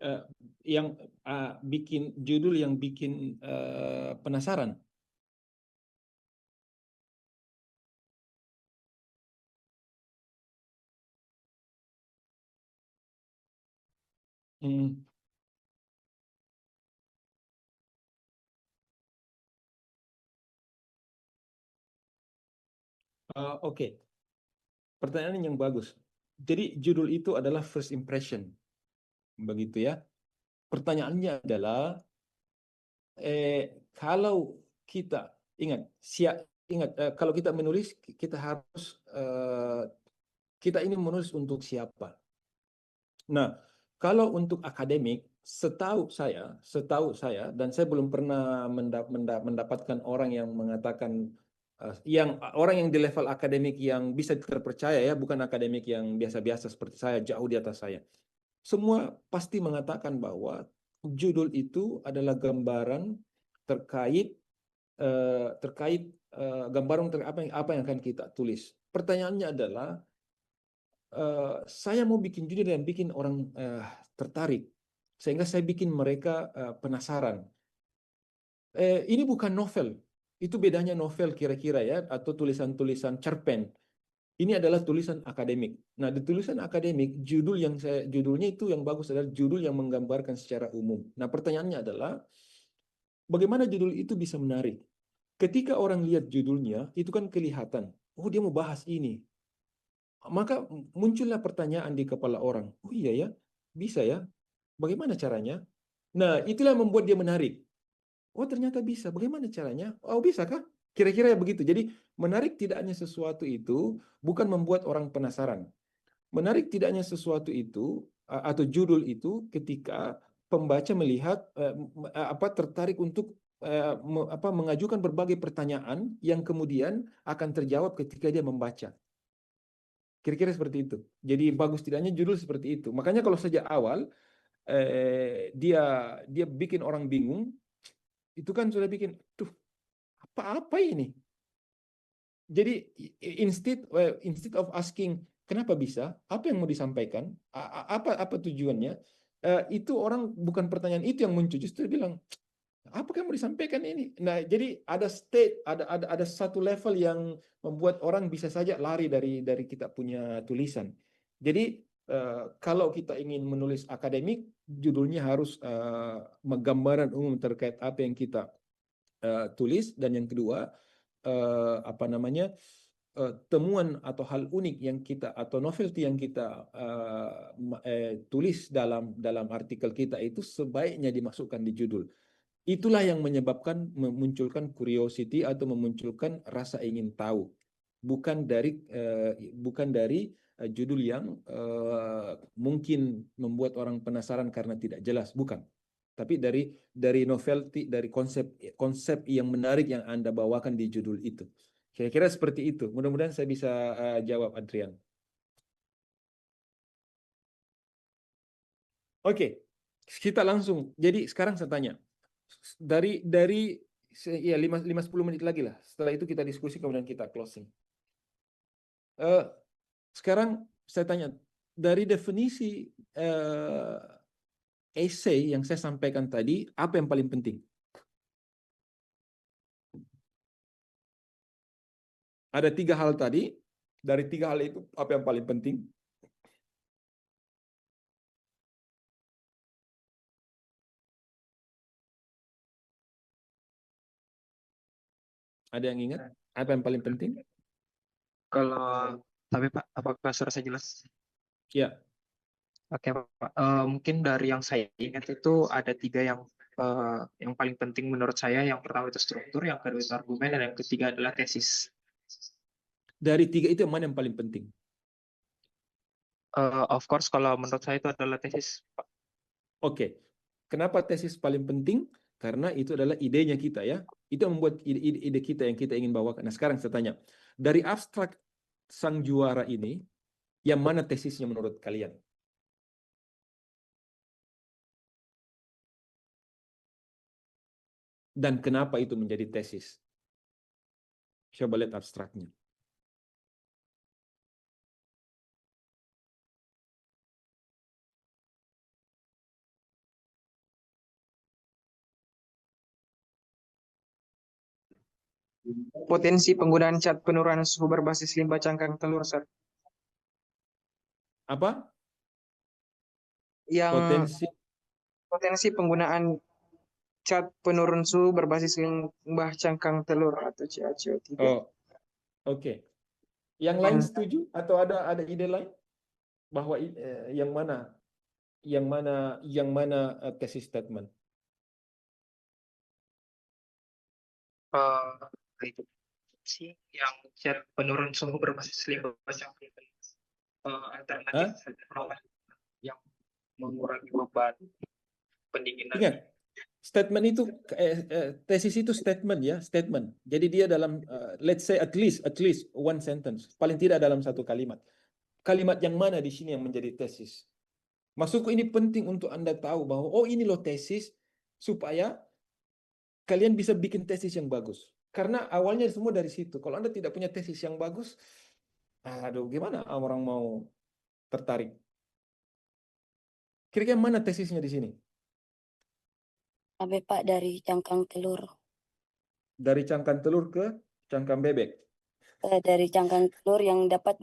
eh, yang bikin judul yang bikin penasaran. Hmm. Oke. Pertanyaan yang bagus. Jadi judul itu adalah first impression, begitu ya. Pertanyaannya adalah, kalau kita ingat, kalau kita menulis, kita harus kita ini menulis untuk siapa. Nah, kalau untuk akademik, setahu saya, dan saya belum pernah mendapatkan orang yang mengatakan, orang yang di level akademik yang bisa terpercaya ya, bukan akademik yang biasa-biasa seperti saya, jauh di atas saya. Semua pasti mengatakan bahwa judul itu adalah gambaran terkait gambaran apa yang akan kita tulis. Pertanyaannya adalah, saya mau bikin judul yang bikin orang tertarik, sehingga saya bikin mereka penasaran. Ini bukan novel, itu bedanya novel kira-kira ya, atau tulisan-tulisan cerpen. Ini adalah tulisan akademik. Nah, di tulisan akademik, judulnya itu yang bagus adalah judul yang menggambarkan secara umum. Nah, pertanyaannya adalah, bagaimana judul itu bisa menarik? Ketika orang lihat judulnya, itu kan kelihatan, oh dia mau bahas ini. Maka muncullah pertanyaan di kepala orang, oh iya ya, bisa ya, bagaimana caranya? Nah, itulah yang membuat dia menarik. Oh ternyata bisa, bagaimana caranya? Oh bisa kah? Kira-kira ya begitu. Jadi menarik tidaknya sesuatu itu bukan membuat orang penasaran. Menarik tidaknya sesuatu itu atau judul itu ketika pembaca melihat tertarik untuk mengajukan berbagai pertanyaan yang kemudian akan terjawab ketika dia membaca. Kira-kira seperti itu. Jadi bagus tidaknya judul seperti itu. Makanya kalau sejak awal dia bikin orang bingung, itu kan sudah bikin, tuh apa ini? Jadi instead of asking kenapa bisa, apa yang mau disampaikan, apa tujuannya, itu orang bukan pertanyaan itu yang muncul, justru bilang apa yang mau disampaikan ini. Nah, jadi ada satu level yang membuat orang bisa saja lari dari kita punya tulisan. Jadi kalau kita ingin menulis akademik, judulnya harus gambaran umum terkait apa yang kita tulis, dan yang kedua temuan atau hal unik yang kita atau novelty yang kita tulis dalam artikel kita itu sebaiknya dimasukkan di judul. Itulah yang memunculkan curiosity atau memunculkan rasa ingin tahu, bukan dari judul yang mungkin membuat orang penasaran karena tidak jelas, bukan. Tapi dari novelty, dari konsep yang menarik yang Anda bawakan di judul itu. Kira-kira seperti itu. Mudah-mudahan saya bisa jawab, Adrian. Oke, kita langsung. Jadi sekarang saya tanya, dari ya 5-10 menit lagi lah. Setelah itu kita diskusi, kemudian kita closing. Sekarang saya tanya, dari definisi essay yang saya sampaikan tadi, apa yang paling penting? Ada 3 hal tadi. Dari 3 hal itu, apa yang paling penting? Ada yang ingat? Apa yang paling penting? Tapi Pak, apakah suara saya jelas? Ya. Oke Pak, mungkin dari yang saya ingat itu ada 3 yang paling penting menurut saya. Yang pertama itu struktur, yang kedua itu argumen, dan yang ketiga adalah tesis. Dari 3 itu yang mana yang paling penting? Of course, kalau menurut saya itu adalah tesis, Pak. Oke. Kenapa tesis paling penting? Karena itu adalah idenya kita ya. Itu yang membuat ide kita yang kita ingin bawakan. Nah sekarang saya tanya, dari abstrak sang juara ini, yang mana tesisnya menurut kalian? Dan kenapa itu menjadi tesis? Coba lihat abstraknya. potensi penggunaan cat penurunan suhu berbasis limbah cangkang telur, Sir. Apa? Yang Potensi penggunaan cat penurun suhu berbasis limbah cangkang telur atau CaCO3. Oh, oke. Yang lain setuju atau ada ide lain bahwa yang mana thesis statement? Itu sih yang cat penurun suhu berbasis limbah cangkang telur. Alternatif yang mengurangi beban pendinginan. Ingat, statement itu tesis itu statement ya, statement. Jadi dia dalam let's say at least one sentence, paling tidak dalam satu kalimat. Kalimat yang mana di sini yang menjadi tesis? Maksudku ini penting untuk Anda tahu bahwa oh ini loh tesis supaya kalian bisa bikin tesis yang bagus. Karena awalnya semua dari situ. Kalau Anda tidak punya tesis yang bagus, aduh gimana orang mau tertarik? Kira-kira mana tesisnya di sini? Pak, dari cangkang telur. Dari cangkang telur ke cangkang bebek. Dari cangkang telur yang dapat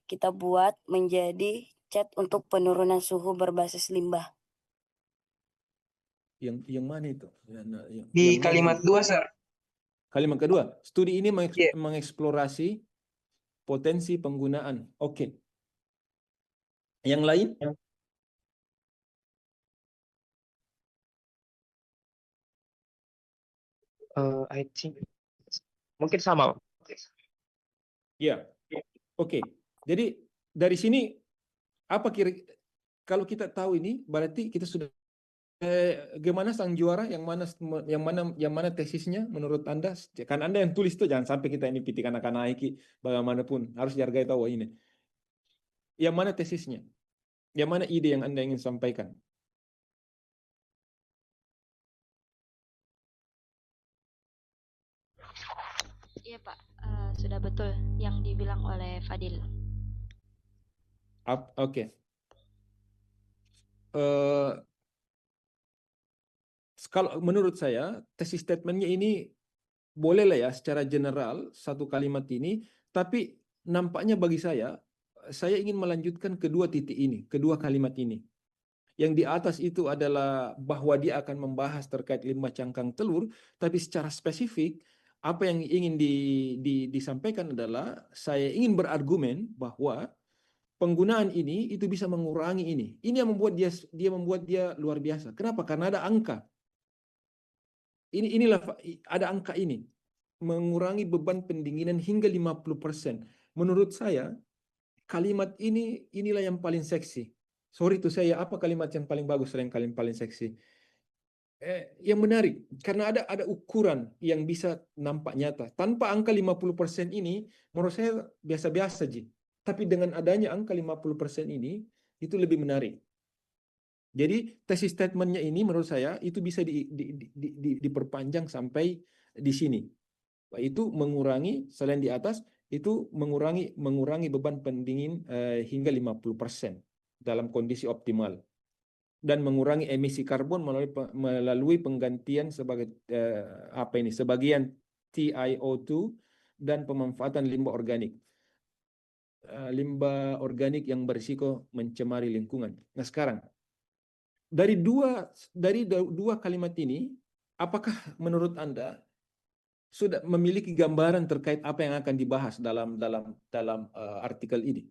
kita buat menjadi cat untuk penurunan suhu berbasis limbah. Yang mana itu? Di kalimat 2, Sir. Kalimat kedua, studi ini mengeksplorasi potensi penggunaan. Oke. Yang lain? I think mungkin sama. Ya. Oke. Jadi dari sini apa kalau kita tahu ini berarti kita sudah gimana sang juara yang mana tesisnya menurut Anda? Kan Anda yang tulis tuh, jangan sampai kita ini pitikan akan naiki bagaimanapun harus dihargai tahu ini. Yang mana tesisnya? Yang mana ide yang Anda ingin sampaikan? Iya Pak, sudah betul yang dibilang oleh Fadil. Oke. Kalau menurut saya tesis statementnya ini boleh lah ya secara general satu kalimat ini, tapi nampaknya bagi saya ingin melanjutkan kedua titik ini, kedua kalimat ini. Yang di atas itu adalah bahwa dia akan membahas terkait limbah cangkang telur, tapi secara spesifik apa yang ingin disampaikan adalah saya ingin berargumen bahwa penggunaan ini itu bisa mengurangi ini. Ini yang membuat dia luar biasa. Kenapa? Karena ada angka. Inilah ada angka ini. Mengurangi beban pendinginan hingga 50%. Menurut saya kalimat inilah yang paling seksi. Sorry to saya, apa kalimat yang paling bagus selain kalimat paling seksi? Yang menarik karena ada ukuran yang bisa nampak nyata. Tanpa angka 50% ini menurut saya biasa-biasa Ji. Tapi dengan adanya angka 50% ini itu lebih menarik. Jadi tesis statementnya ini menurut saya itu bisa diperpanjang sampai di sini. Itu mengurangi selain di atas itu mengurangi beban pendingin hingga 50% dalam kondisi optimal dan mengurangi emisi karbon melalui penggantian sebagian TiO2 dan pemanfaatan limbah organik. Limbah organik yang berisiko mencemari lingkungan. Nah, sekarang dari dua kalimat ini, apakah menurut Anda sudah memiliki gambaran terkait apa yang akan dibahas dalam artikel ini?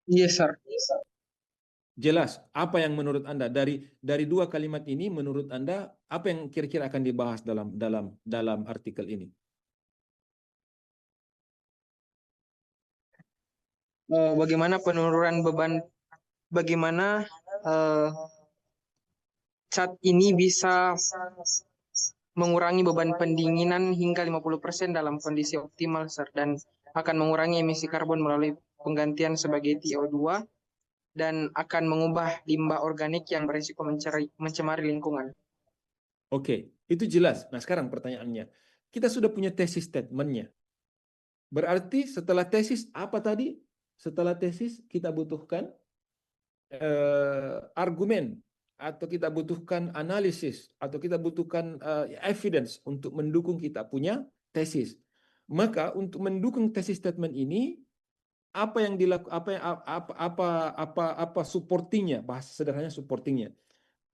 Yes, Sir. Jelas. Apa yang menurut Anda dari dua kalimat ini, menurut Anda apa yang kira-kira akan dibahas dalam artikel ini? Bagaimana penurunan beban, bagaimana cat ini bisa mengurangi beban pendinginan hingga 50% dalam kondisi optimal, Sir, dan akan mengurangi emisi karbon melalui penggantian sebagai TiO2 dan akan mengubah limbah organik yang berisiko mencemari lingkungan. Oke, itu jelas. Nah, sekarang pertanyaannya, kita sudah punya tesis statementnya. Berarti setelah tesis apa tadi? Setelah tesis kita butuhkan argumen atau kita butuhkan analisis, atau kita butuhkan evidence untuk mendukung kita punya tesis. Maka untuk mendukung tesis statement ini, apa yang dilakukan, apa supportingnya, bahasa sederhananya supportingnya.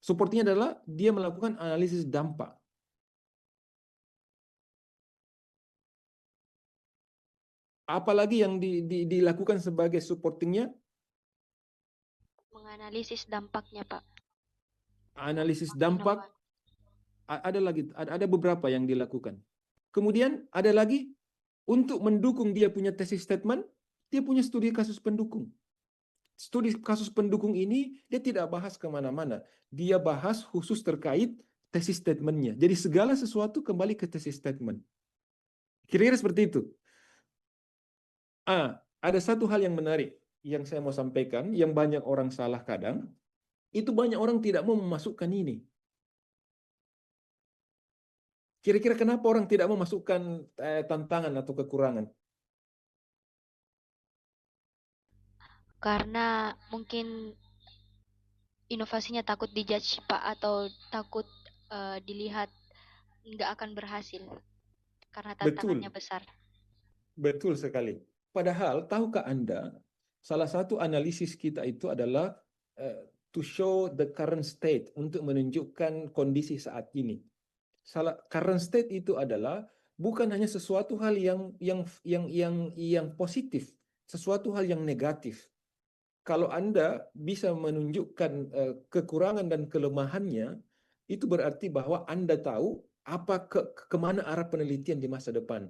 Supportingnya adalah dia melakukan analisis dampak. Apalagi yang dilakukan sebagai supportingnya? Menganalisis dampaknya, Pak. Analisis dampak, ada beberapa yang dilakukan. Kemudian ada lagi, untuk mendukung dia punya tesis statement, dia punya studi kasus pendukung. Studi kasus pendukung ini dia tidak bahas kemana-mana. Dia bahas khusus terkait tesis statementnya. Jadi segala sesuatu kembali ke tesis statement. Kira-kira seperti itu. Ada satu hal yang menarik yang saya mau sampaikan, yang banyak orang salah kadang, itu banyak orang tidak mau memasukkan ini. Kira-kira kenapa orang tidak mau memasukkan tantangan atau kekurangan? Karena mungkin inovasinya takut dijudge, Pak, atau takut dilihat nggak akan berhasil karena tantangannya besar. Betul sekali. Padahal, tahukah Anda, salah satu analisis kita itu adalah to show the current state, untuk menunjukkan kondisi saat ini. Current state itu adalah bukan hanya sesuatu hal yang positif, sesuatu hal yang negatif. Kalau Anda bisa menunjukkan kekurangan dan kelemahannya, itu berarti bahwa Anda tahu kemana arah penelitian di masa depan.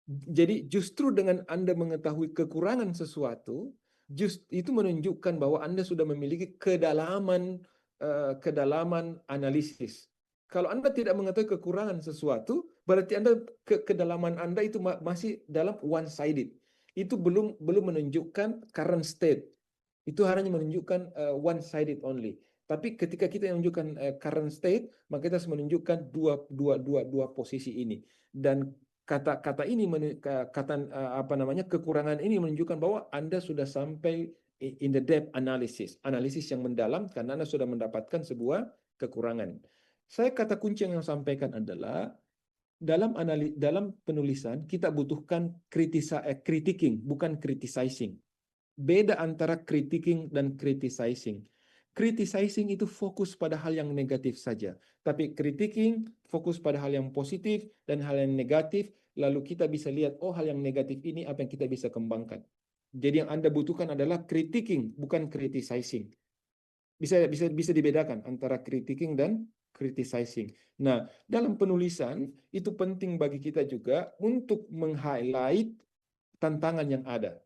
Jadi justru dengan Anda mengetahui kekurangan sesuatu, itu menunjukkan bahwa Anda sudah memiliki kedalaman analisis. Kalau Anda tidak mengetahui kekurangan sesuatu, berarti kedalaman Anda itu masih dalam one-sided. Itu belum menunjukkan current state. Itu hanya menunjukkan one-sided only. Tapi ketika kita menunjukkan current state, maka kita harus menunjukkan dua posisi ini. Dan kata ini, kekurangan ini menunjukkan bahwa Anda sudah sampai in the depth analysis yang mendalam, karena Anda sudah mendapatkan sebuah kekurangan. Kata kunci yang sampaikan adalah dalam penulisan kita butuhkan critiquing, bukan criticizing. Beda antara critiquing dan criticizing. Criticizing itu fokus pada hal yang negatif saja, tapi critiquing fokus pada hal yang positif dan hal yang negatif, lalu kita bisa lihat, hal yang negatif ini apa yang kita bisa kembangkan. Jadi yang Anda butuhkan adalah critiquing, bukan criticizing. Bisa dibedakan antara critiquing dan criticizing. Nah, dalam penulisan itu penting bagi kita juga untuk meng-highlight tantangan yang ada,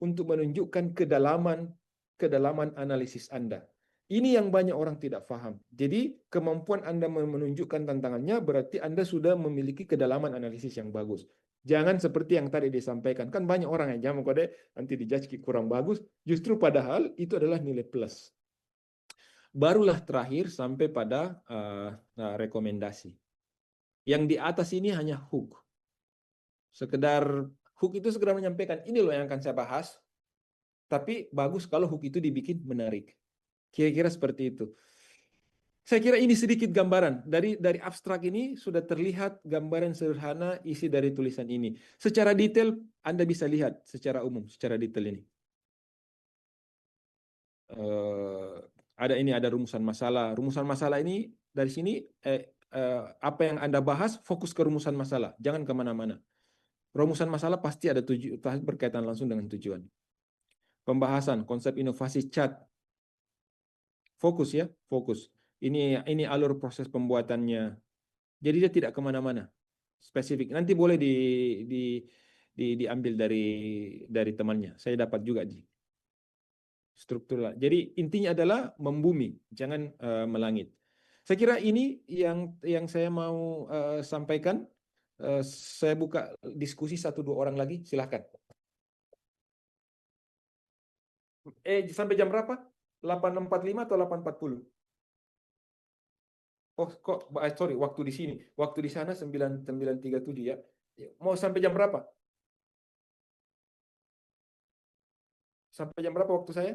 untuk menunjukkan kedalaman analisis Anda. Ini yang banyak orang tidak paham. Jadi kemampuan Anda menunjukkan tantangannya berarti Anda sudah memiliki kedalaman analisis yang bagus. Jangan seperti yang tadi disampaikan. Kan banyak orang yang jamu kode nanti dijudge kurang bagus. Justru padahal itu adalah nilai plus. Barulah terakhir sampai pada rekomendasi. Yang di atas ini hanya hook. Hook itu sekedar menyampaikan, ini loh yang akan saya bahas. Tapi bagus kalau hook itu dibikin menarik. Kira-kira seperti itu. Saya kira ini sedikit gambaran. Dari abstrak ini sudah terlihat gambaran sederhana isi dari tulisan ini. Secara detail, Anda bisa lihat secara umum, secara detail ini. Ada rumusan masalah. Rumusan masalah ini, dari sini, apa yang Anda bahas, fokus ke rumusan masalah. Jangan kemana-mana. Rumusan masalah pasti berkaitan langsung dengan tujuan. Pembahasan, konsep inovasi chat. Fokus ya, fokus. Ini alur proses pembuatannya. Jadi dia tidak kemana-mana. Spesifik. Nanti boleh diambil dari temannya. Saya dapat juga di struktur. Jadi intinya adalah membumi, jangan melangit. Saya kira ini yang saya mau sampaikan. Saya buka diskusi 1-2 orang lagi. Silahkan. Sampai jam berapa? 8.45 atau 8.40? Sorry, waktu di sini. Waktu di sana 9.37 ya. Mau sampai jam berapa? Sampai jam berapa waktu saya?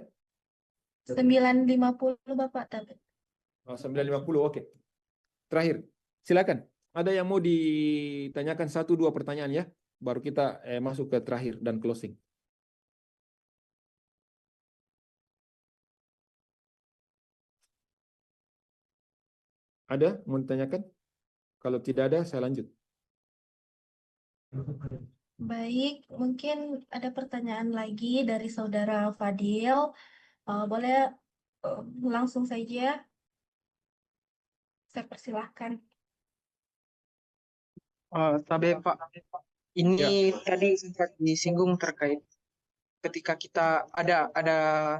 9.50 Bapak tadi. Oh, 9.50, oke. Terakhir, silakan. Ada yang mau ditanyakan 1-2 pertanyaan ya, baru kita masuk ke terakhir dan closing. Ada mau ditanyakan? Kalau tidak ada, saya lanjut. Baik, mungkin ada pertanyaan lagi dari Saudara Fadil. Boleh langsung saja. Saya persilahkan. Tabe Pak, ini tadi sempat disinggung terkait ketika kita ada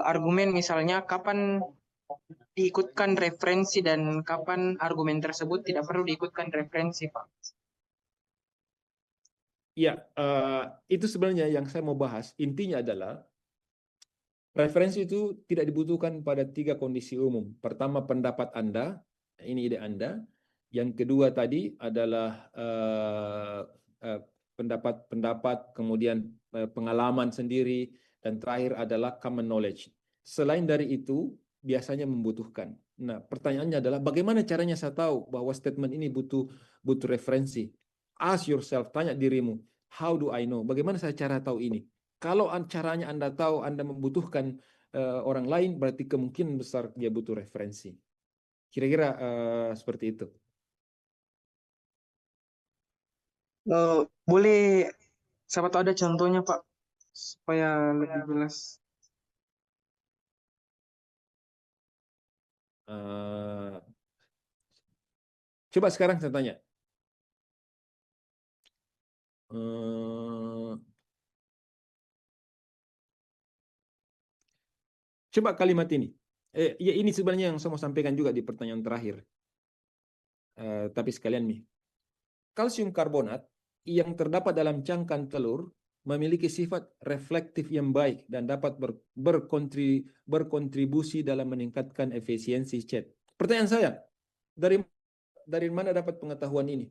argumen misalnya kapan diikutkan referensi dan kapan argumen tersebut tidak perlu diikutkan referensi, Pak. Ya, itu sebenarnya yang saya mau bahas. Intinya adalah referensi itu tidak dibutuhkan pada 3 kondisi umum. Pertama, pendapat Anda, ini ide Anda. Yang kedua tadi adalah pendapat-pendapat, kemudian pengalaman sendiri, dan terakhir adalah common knowledge. Selain dari itu, biasanya membutuhkan. Nah, pertanyaannya adalah bagaimana caranya saya tahu bahwa statement ini butuh referensi? Ask yourself, tanya dirimu, how do I know? Bagaimana saya cara tahu ini? Kalau caranya Anda tahu Anda membutuhkan orang lain, berarti kemungkinan besar dia butuh referensi. Kira-kira seperti itu. Boleh, siapa tahu ada contohnya, Pak, supaya lebih jelas. Coba sekarang saya tanya. Coba kalimat ini. Ya ini sebenarnya yang saya mau sampaikan juga di pertanyaan terakhir. Tapi sekalian nih. Kalsium karbonat yang terdapat dalam cangkang telur memiliki sifat reflektif yang baik dan dapat berkontribusi dalam meningkatkan efisiensi cat. Pertanyaan saya, dari mana dapat pengetahuan ini?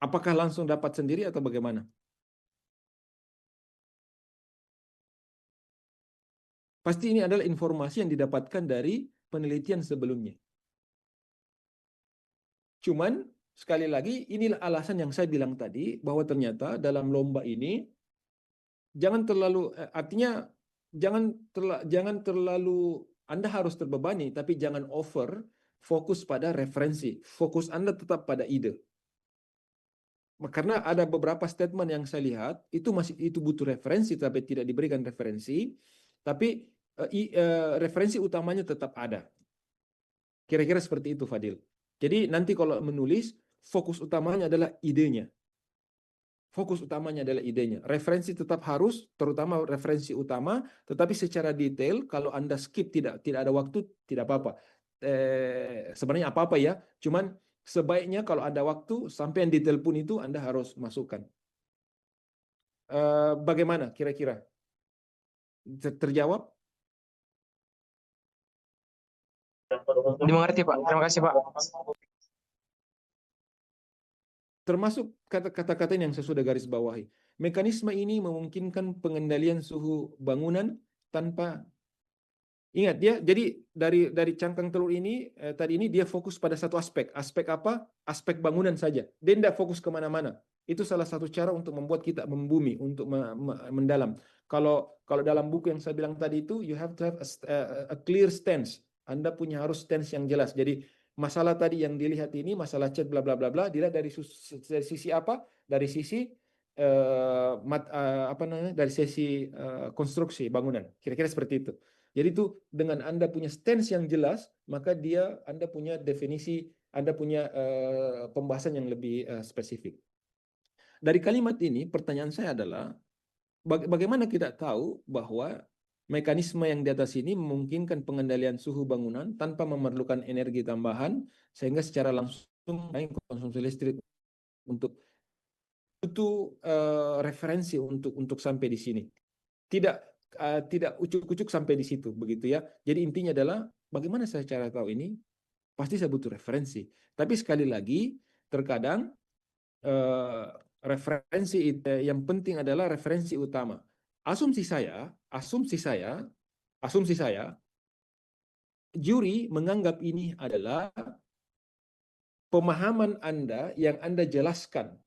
Apakah langsung dapat sendiri atau bagaimana? Pasti ini adalah informasi yang didapatkan dari penelitian sebelumnya. Cuman, sekali lagi, inilah alasan yang saya bilang tadi, bahwa ternyata dalam lomba ini, jangan terlalu, artinya, jangan terlalu, Anda harus terbebani, tapi jangan fokus pada referensi. Fokus Anda tetap pada ide. Karena ada beberapa statement yang saya lihat, itu butuh referensi, tapi tidak diberikan referensi, tapi referensi utamanya tetap ada. Kira-kira seperti itu, Fadil. Jadi nanti kalau menulis, fokus utamanya adalah idenya. Fokus utamanya adalah idenya. Referensi tetap harus, terutama referensi utama, tetapi secara detail, kalau Anda skip, tidak ada waktu, tidak apa-apa. Sebenarnya apa-apa ya, cuman sebaiknya kalau ada waktu, sampai yang detail pun itu Anda harus masukkan. Bagaimana kira-kira? Terjawab? Dimengerti, Pak. Terima kasih, Pak. Termasuk kata-kata yang saya sudah garis bawahi. Mekanisme ini memungkinkan pengendalian suhu bangunan tanpa, ingat ya, jadi dari cangkang telur ini, tadi ini dia fokus pada satu aspek. Aspek apa? Aspek bangunan saja. Dia tidak fokus kemana-mana. Itu salah satu cara untuk membuat kita membumi, untuk mendalam. Kalau dalam buku yang saya bilang tadi itu, you have to have a clear stance. Anda harus stance yang jelas. Jadi masalah tadi yang dilihat ini, masalah cat bla bla bla bla, dilihat dari sisi apa? Dari sisi dari sisi konstruksi bangunan. Kira-kira seperti itu. Jadi itu dengan Anda punya stance yang jelas, maka Anda punya definisi, Anda punya pembahasan yang lebih spesifik. Dari kalimat ini, pertanyaan saya adalah, bagaimana kita tahu bahwa mekanisme yang di atas ini memungkinkan pengendalian suhu bangunan tanpa memerlukan energi tambahan, sehingga secara langsung naik konsumsi listrik untuk butuh referensi untuk sampai di sini. Tidak ucuk-ucuk sampai di situ, begitu ya. Jadi intinya adalah bagaimana saya cara tahu ini? Pasti saya butuh referensi. Tapi sekali lagi, terkadang yang penting adalah referensi utama. Asumsi saya, juri menganggap ini adalah pemahaman Anda yang Anda jelaskan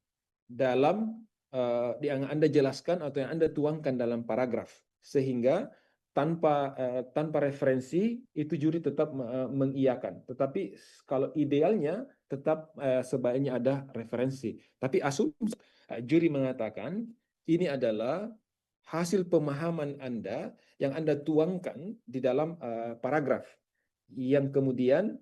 yang Anda jelaskan atau yang Anda tuangkan dalam paragraf, sehingga tanpa referensi itu juri tetap mengiyakan. Tetapi kalau idealnya tetap sebaiknya ada referensi. Tapi asumsi juri mengatakan ini adalah hasil pemahaman Anda yang Anda tuangkan di dalam paragraf yang kemudian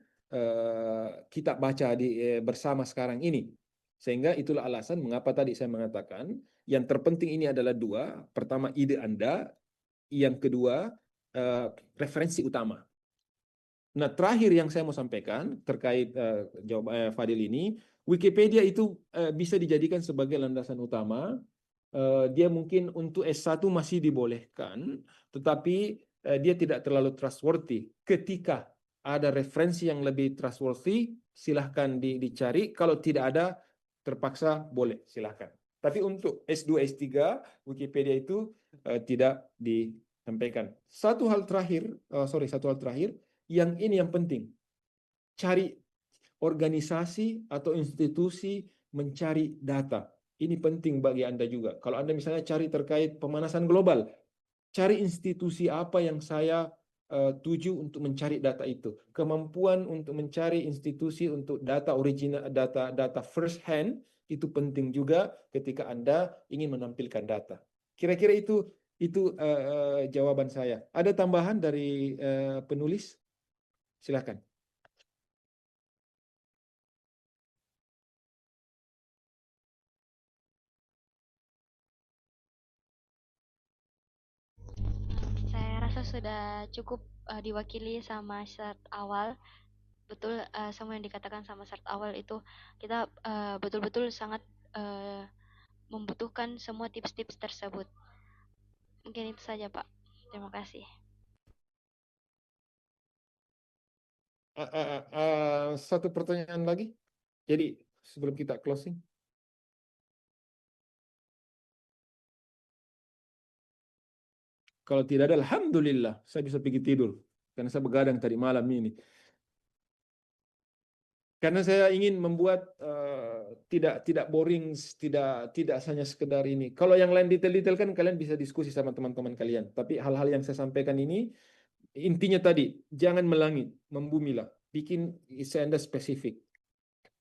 kita baca bersama sekarang ini. Sehingga itulah alasan mengapa tadi saya mengatakan yang terpenting ini adalah dua. Pertama, ide Anda. Yang kedua, referensi utama. Nah, terakhir yang saya mau sampaikan terkait jawaban Fadil ini, Wikipedia itu bisa dijadikan sebagai landasan utama. Dia mungkin untuk S1 masih dibolehkan, tetapi dia tidak terlalu trustworthy. Ketika ada referensi yang lebih trustworthy, silahkan dicari. Kalau tidak ada, terpaksa boleh, silahkan. Tapi untuk S2, S3, Wikipedia itu tidak disampaikan. Satu hal terakhir, yang ini yang penting. Cari organisasi atau institusi mencari data. Ini penting bagi Anda juga. Kalau Anda misalnya cari terkait pemanasan global, cari institusi apa yang saya tuju untuk mencari data itu. Kemampuan untuk mencari institusi untuk data original, data first hand, itu penting juga ketika Anda ingin menampilkan data. Kira-kira itu jawaban saya. Ada tambahan dari penulis? Silakan. Saya rasa sudah cukup diwakili sama start awal. Betul, semua yang dikatakan sama start awal itu kita betul-betul sangat membutuhkan semua tips-tips tersebut. Mungkin itu saja, Pak. Terima kasih. Satu pertanyaan lagi. Jadi sebelum kita closing. Kalau tidak ada, alhamdulillah, saya bisa pergi tidur. Karena saya begadang tadi malam ini. Karena saya ingin membuat tidak boring, tidak hanya sekedar ini. Kalau yang lain detail-detail kan kalian bisa diskusi sama teman-teman kalian. Tapi hal-hal yang saya sampaikan ini, intinya tadi, jangan melangit, membumilah. Bikin Anda spesifik.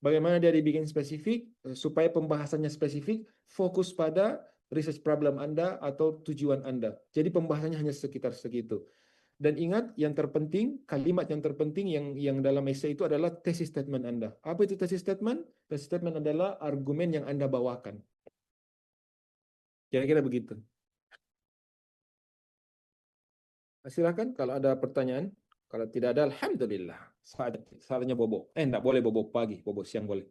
Bagaimana dia dibikin spesifik? Supaya pembahasannya spesifik, fokus pada research problem Anda atau tujuan Anda. Jadi pembahasannya hanya sekitar segitu. Dan ingat, yang terpenting, kalimat yang terpenting yang dalam essay itu adalah thesis statement Anda. Apa itu thesis statement? Thesis statement adalah argumen yang Anda bawakan. Kira-kira begitu. Silakan kalau ada pertanyaan. Kalau tidak ada, alhamdulillah. Saatnya bobo. Enggak boleh bobo pagi, bobo siang boleh.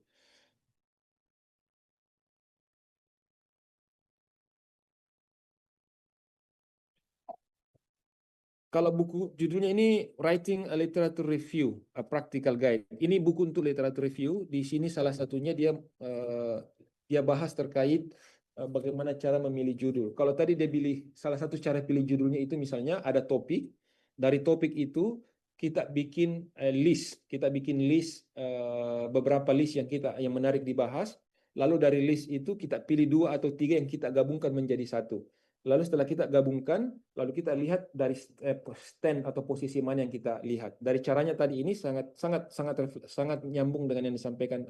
Kalau buku judulnya ini Writing a Literature Review, a Practical Guide. Ini buku untuk literature review. Di sini salah satunya dia bahas terkait bagaimana cara memilih judul. Kalau tadi dia pilih salah satu cara pilih judulnya itu misalnya ada topik. Dari topik itu kita bikin list. Kita bikin list beberapa list yang menarik dibahas. Lalu dari list itu kita pilih 2 atau 3 yang kita gabungkan menjadi satu. Lalu setelah kita gabungkan, lalu kita lihat dari stand atau posisi mana yang kita lihat. Dari caranya tadi ini sangat nyambung dengan yang disampaikan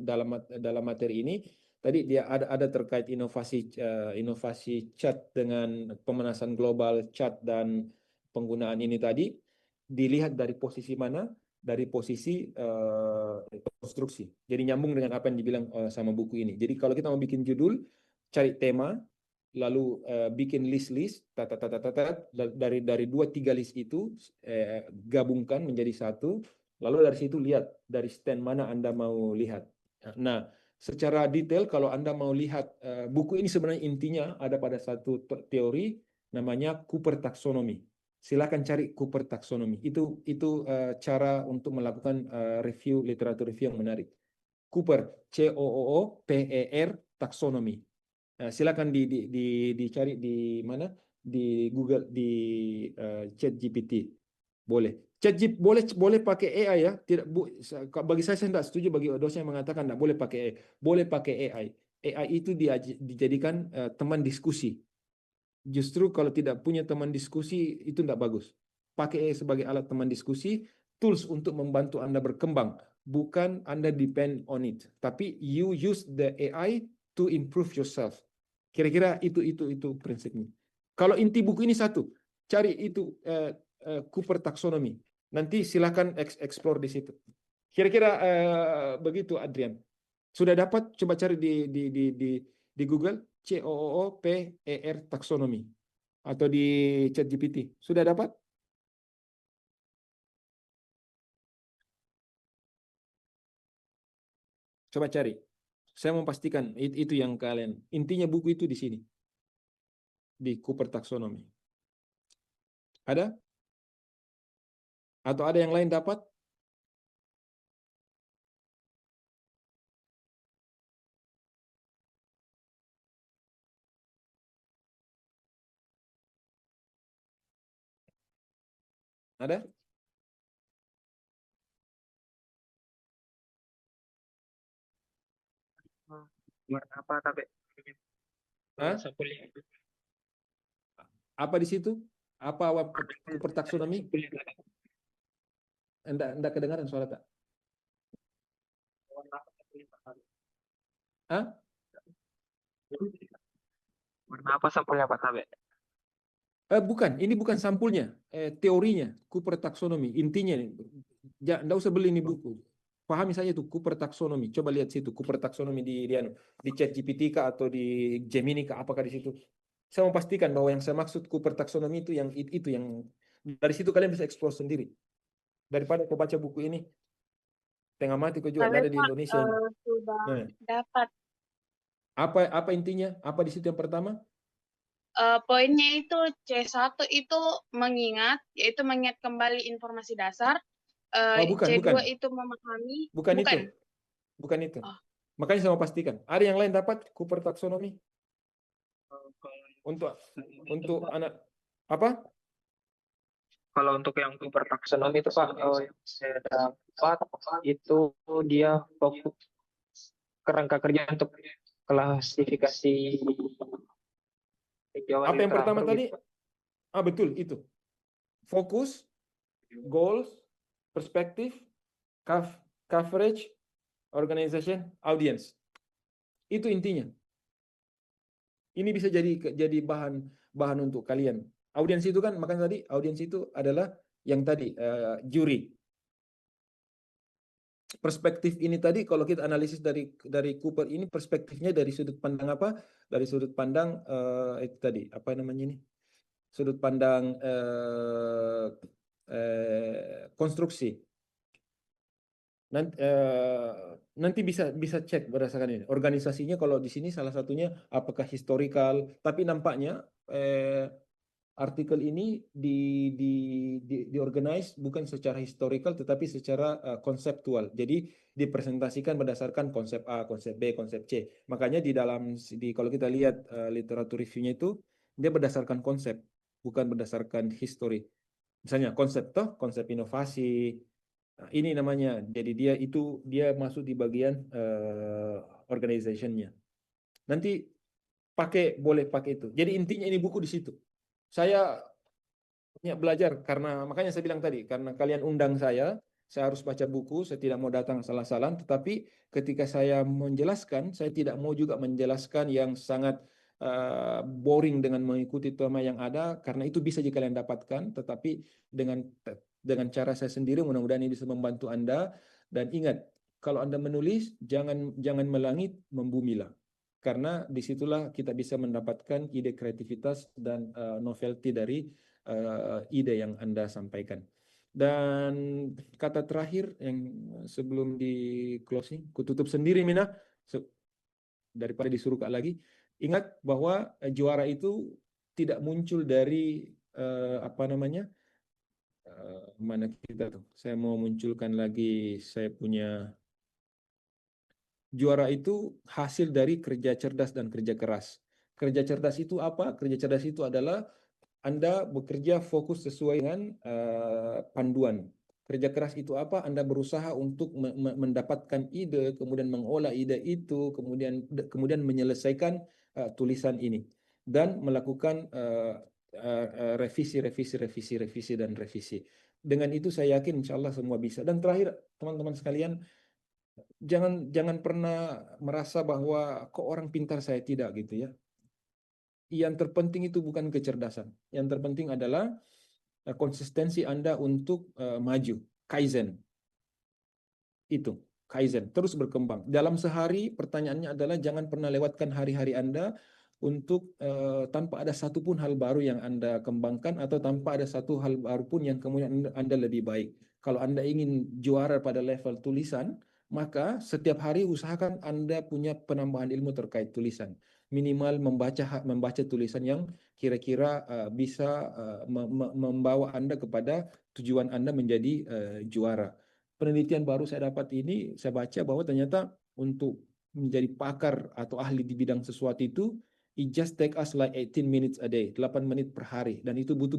dalam materi ini. Tadi dia ada terkait inovasi chat dengan pemanasan global, chat dan penggunaan ini tadi. Dilihat dari posisi mana? Dari posisi konstruksi. Jadi nyambung dengan apa yang dibilang sama buku ini. Jadi kalau kita mau bikin judul, cari tema, lalu bikin list dari 2-3 list itu gabungkan menjadi satu, lalu dari situ lihat dari stand mana Anda mau lihat. Nah, secara detail kalau Anda mau lihat buku ini sebenarnya intinya ada pada satu teori namanya Cooper Taxonomy. Silakan cari Cooper Taxonomy. Itu cara untuk melakukan literatur review yang menarik. Cooper, COOOPER Taxonomy. Silakan dicari di mana, di Google, di ChatGPT. Boleh. Boleh pakai AI ya. Tidak bagi saya tidak setuju bagi dosen yang mengatakan tidak boleh pakai AI. Boleh pakai AI. AI itu dijadikan teman diskusi. Justru kalau tidak punya teman diskusi itu tidak bagus. Pakai AI sebagai alat teman diskusi, tools untuk membantu Anda berkembang, bukan Anda depend on it. Tapi you use the AI to improve yourself. Kira-kira itu prinsipnya. Kalau inti buku ini satu, cari itu Cooper Taxonomy. Nanti silakan explore di situ. Kira-kira begitu, Adrian. Sudah dapat? Coba cari di Google COOPER Taxonomy atau di ChatGPT. Sudah dapat? Coba cari. Saya mau pastikan itu yang kalian. Intinya buku itu di sini. Di Cooper Taxonomy. Ada? Atau ada yang lain dapat? Ada? Warna apa tapi? Hah? Sampulnya. Apa di situ? Apa Cooper Taxonomy? Enggak kedengaran suara tak? Hah? Warna apa sampulnya Pak Tabe? Bukan, ini bukan sampulnya, teorinya, Cooper Taxonomy. Intinya, enggak usah beli ini buku. Pahami saja tuh Cooper Taxonomy. Coba lihat situ Cooper Taxonomy di ChatGPT kah atau di Gemini kah, apakah di situ. Saya mau pastikan bahwa yang saya maksud Cooper Taxonomy itu yang dari situ kalian bisa explore sendiri. Daripada kau baca buku ini tengah mati kau juga Tapi ada di Pak, Indonesia ini. sudah Nah, dapat. apa intinya? Apa di situ yang pertama? Poinnya itu C1 itu yaitu mengingat kembali informasi dasar. Oh, bukan. C2 itu memahami. Bukan itu. Oh. Makanya saya mau pastikan. Ada yang lain dapat Cooper Taxonomy? Untuk anak apa? Kalau untuk yang Cooper Taxonomy itu Pak, yang saya dapat itu dia fokus kerangka kerja untuk klasifikasi tinjauan Apa yang pertama literatur tadi? gitu, Pak. Betul itu. Fokus, goals, perspektif, coverage, organization, audience. Itu intinya. Ini bisa jadi bahan untuk kalian. Audiens itu kan, makanya tadi audiens itu adalah yang tadi juri. Perspektif ini tadi kalau kita analisis dari Cooper ini perspektifnya dari sudut pandang apa? Dari sudut pandang itu tadi apa namanya ini? Sudut pandang konstruksi. Nanti bisa cek berdasarkan ini. Organisasinya kalau di sini salah satunya apakah historical, tapi nampaknya artikel ini diorganize bukan secara historical tetapi secara konseptual. Jadi dipresentasikan berdasarkan konsep A, konsep B, konsep C. Makanya kalau kita lihat literatur reviewnya itu dia berdasarkan konsep, bukan berdasarkan history. Misalnya konsep inovasi. Nah, ini namanya. Jadi dia masuk di bagian organization-nya. Nanti boleh pakai itu. Jadi intinya ini buku di situ. Saya banyak belajar karena makanya saya bilang tadi karena kalian undang saya harus baca buku, saya tidak mau datang salah-salah, tetapi ketika saya menjelaskan, saya tidak mau juga menjelaskan yang sangat boring dengan mengikuti tema yang ada karena itu bisa jika kalian dapatkan, tetapi dengan cara saya sendiri mudah-mudahan ini bisa membantu Anda. Dan ingat, kalau Anda menulis jangan melangit, membumilah. Karena disitulah kita bisa mendapatkan ide kreativitas dan novelty dari ide yang Anda sampaikan. Dan kata terakhir yang sebelum di closing, kututup sendiri Mina, daripada disuruh Kak lagi. Ingat bahwa juara itu tidak muncul dari apa namanya, mana kita tuh. Saya mau munculkan lagi saya punya Juara itu hasil dari kerja cerdas dan kerja keras. Kerja cerdas itu apa? Kerja cerdas itu adalah Anda bekerja fokus sesuai dengan panduan. Kerja keras itu apa? Anda berusaha untuk mendapatkan ide, kemudian mengolah ide itu, kemudian menyelesaikan tulisan ini dan melakukan revisi, dan revisi. Dengan itu saya yakin insya Allah semua bisa. Dan terakhir teman-teman sekalian, jangan pernah merasa bahwa kok orang pintar saya tidak gitu ya. Yang terpenting itu bukan kecerdasan. Yang terpenting adalah konsistensi Anda untuk maju, kaizen. Itu, kaizen, terus berkembang. Dalam sehari, pertanyaannya adalah jangan pernah lewatkan hari-hari Anda untuk tanpa ada satupun hal baru yang Anda kembangkan atau tanpa ada satu hal baru pun yang kemudian Anda lebih baik. Kalau Anda ingin juara pada level tulisan, maka setiap hari usahakan Anda punya penambahan ilmu terkait tulisan. Minimal membaca tulisan yang kira-kira bisa membawa Anda kepada tujuan Anda menjadi juara. Penelitian baru saya dapat ini, saya baca bahwa ternyata untuk menjadi pakar atau ahli di bidang sesuatu itu, it just take us like 18 minutes a day, 8 menit per hari, dan itu butuh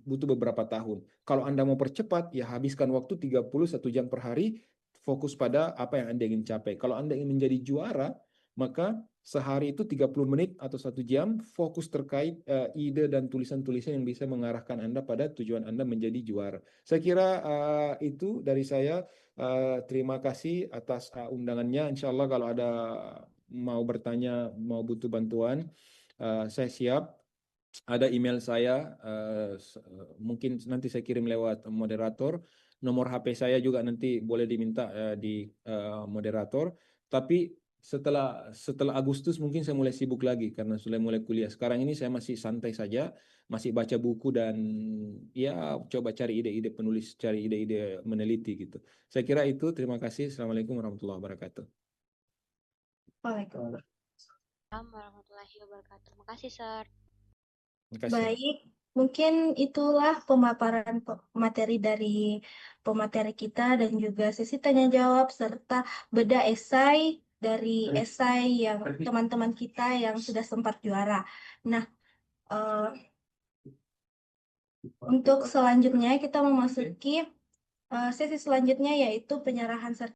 butuh beberapa tahun. Kalau Anda mau percepat, ya habiskan waktu 31 jam per hari, fokus pada apa yang Anda ingin capai. Kalau Anda ingin menjadi juara, maka sehari itu 30 menit atau 1 jam fokus terkait ide dan tulisan-tulisan yang bisa mengarahkan Anda pada tujuan Anda menjadi juara. Saya kira itu dari saya. Terima kasih atas undangannya. Insya Allah kalau ada mau bertanya, mau butuh bantuan, saya siap. Ada email saya, mungkin nanti saya kirim lewat moderator. Nomor HP saya juga nanti boleh diminta di moderator. Tapi setelah Agustus mungkin saya mulai sibuk lagi karena sudah mulai kuliah. Sekarang ini saya masih santai saja, masih baca buku dan ya coba cari ide-ide penulis, cari ide-ide meneliti gitu. Saya kira itu. Terima kasih. Assalamualaikum warahmatullahi wabarakatuh. Waalaikumsalam. Assalamualaikum warahmatullahi wabarakatuh. Makasih, Sir. Terima kasih. Baik, mungkin itulah pemaparan materi dari pemateri kita dan juga sesi tanya jawab serta bedah esai dari esai yang teman-teman kita yang sudah sempat juara. Nah, untuk selanjutnya kita memasuki sesi selanjutnya yaitu penyerahan sertifikat.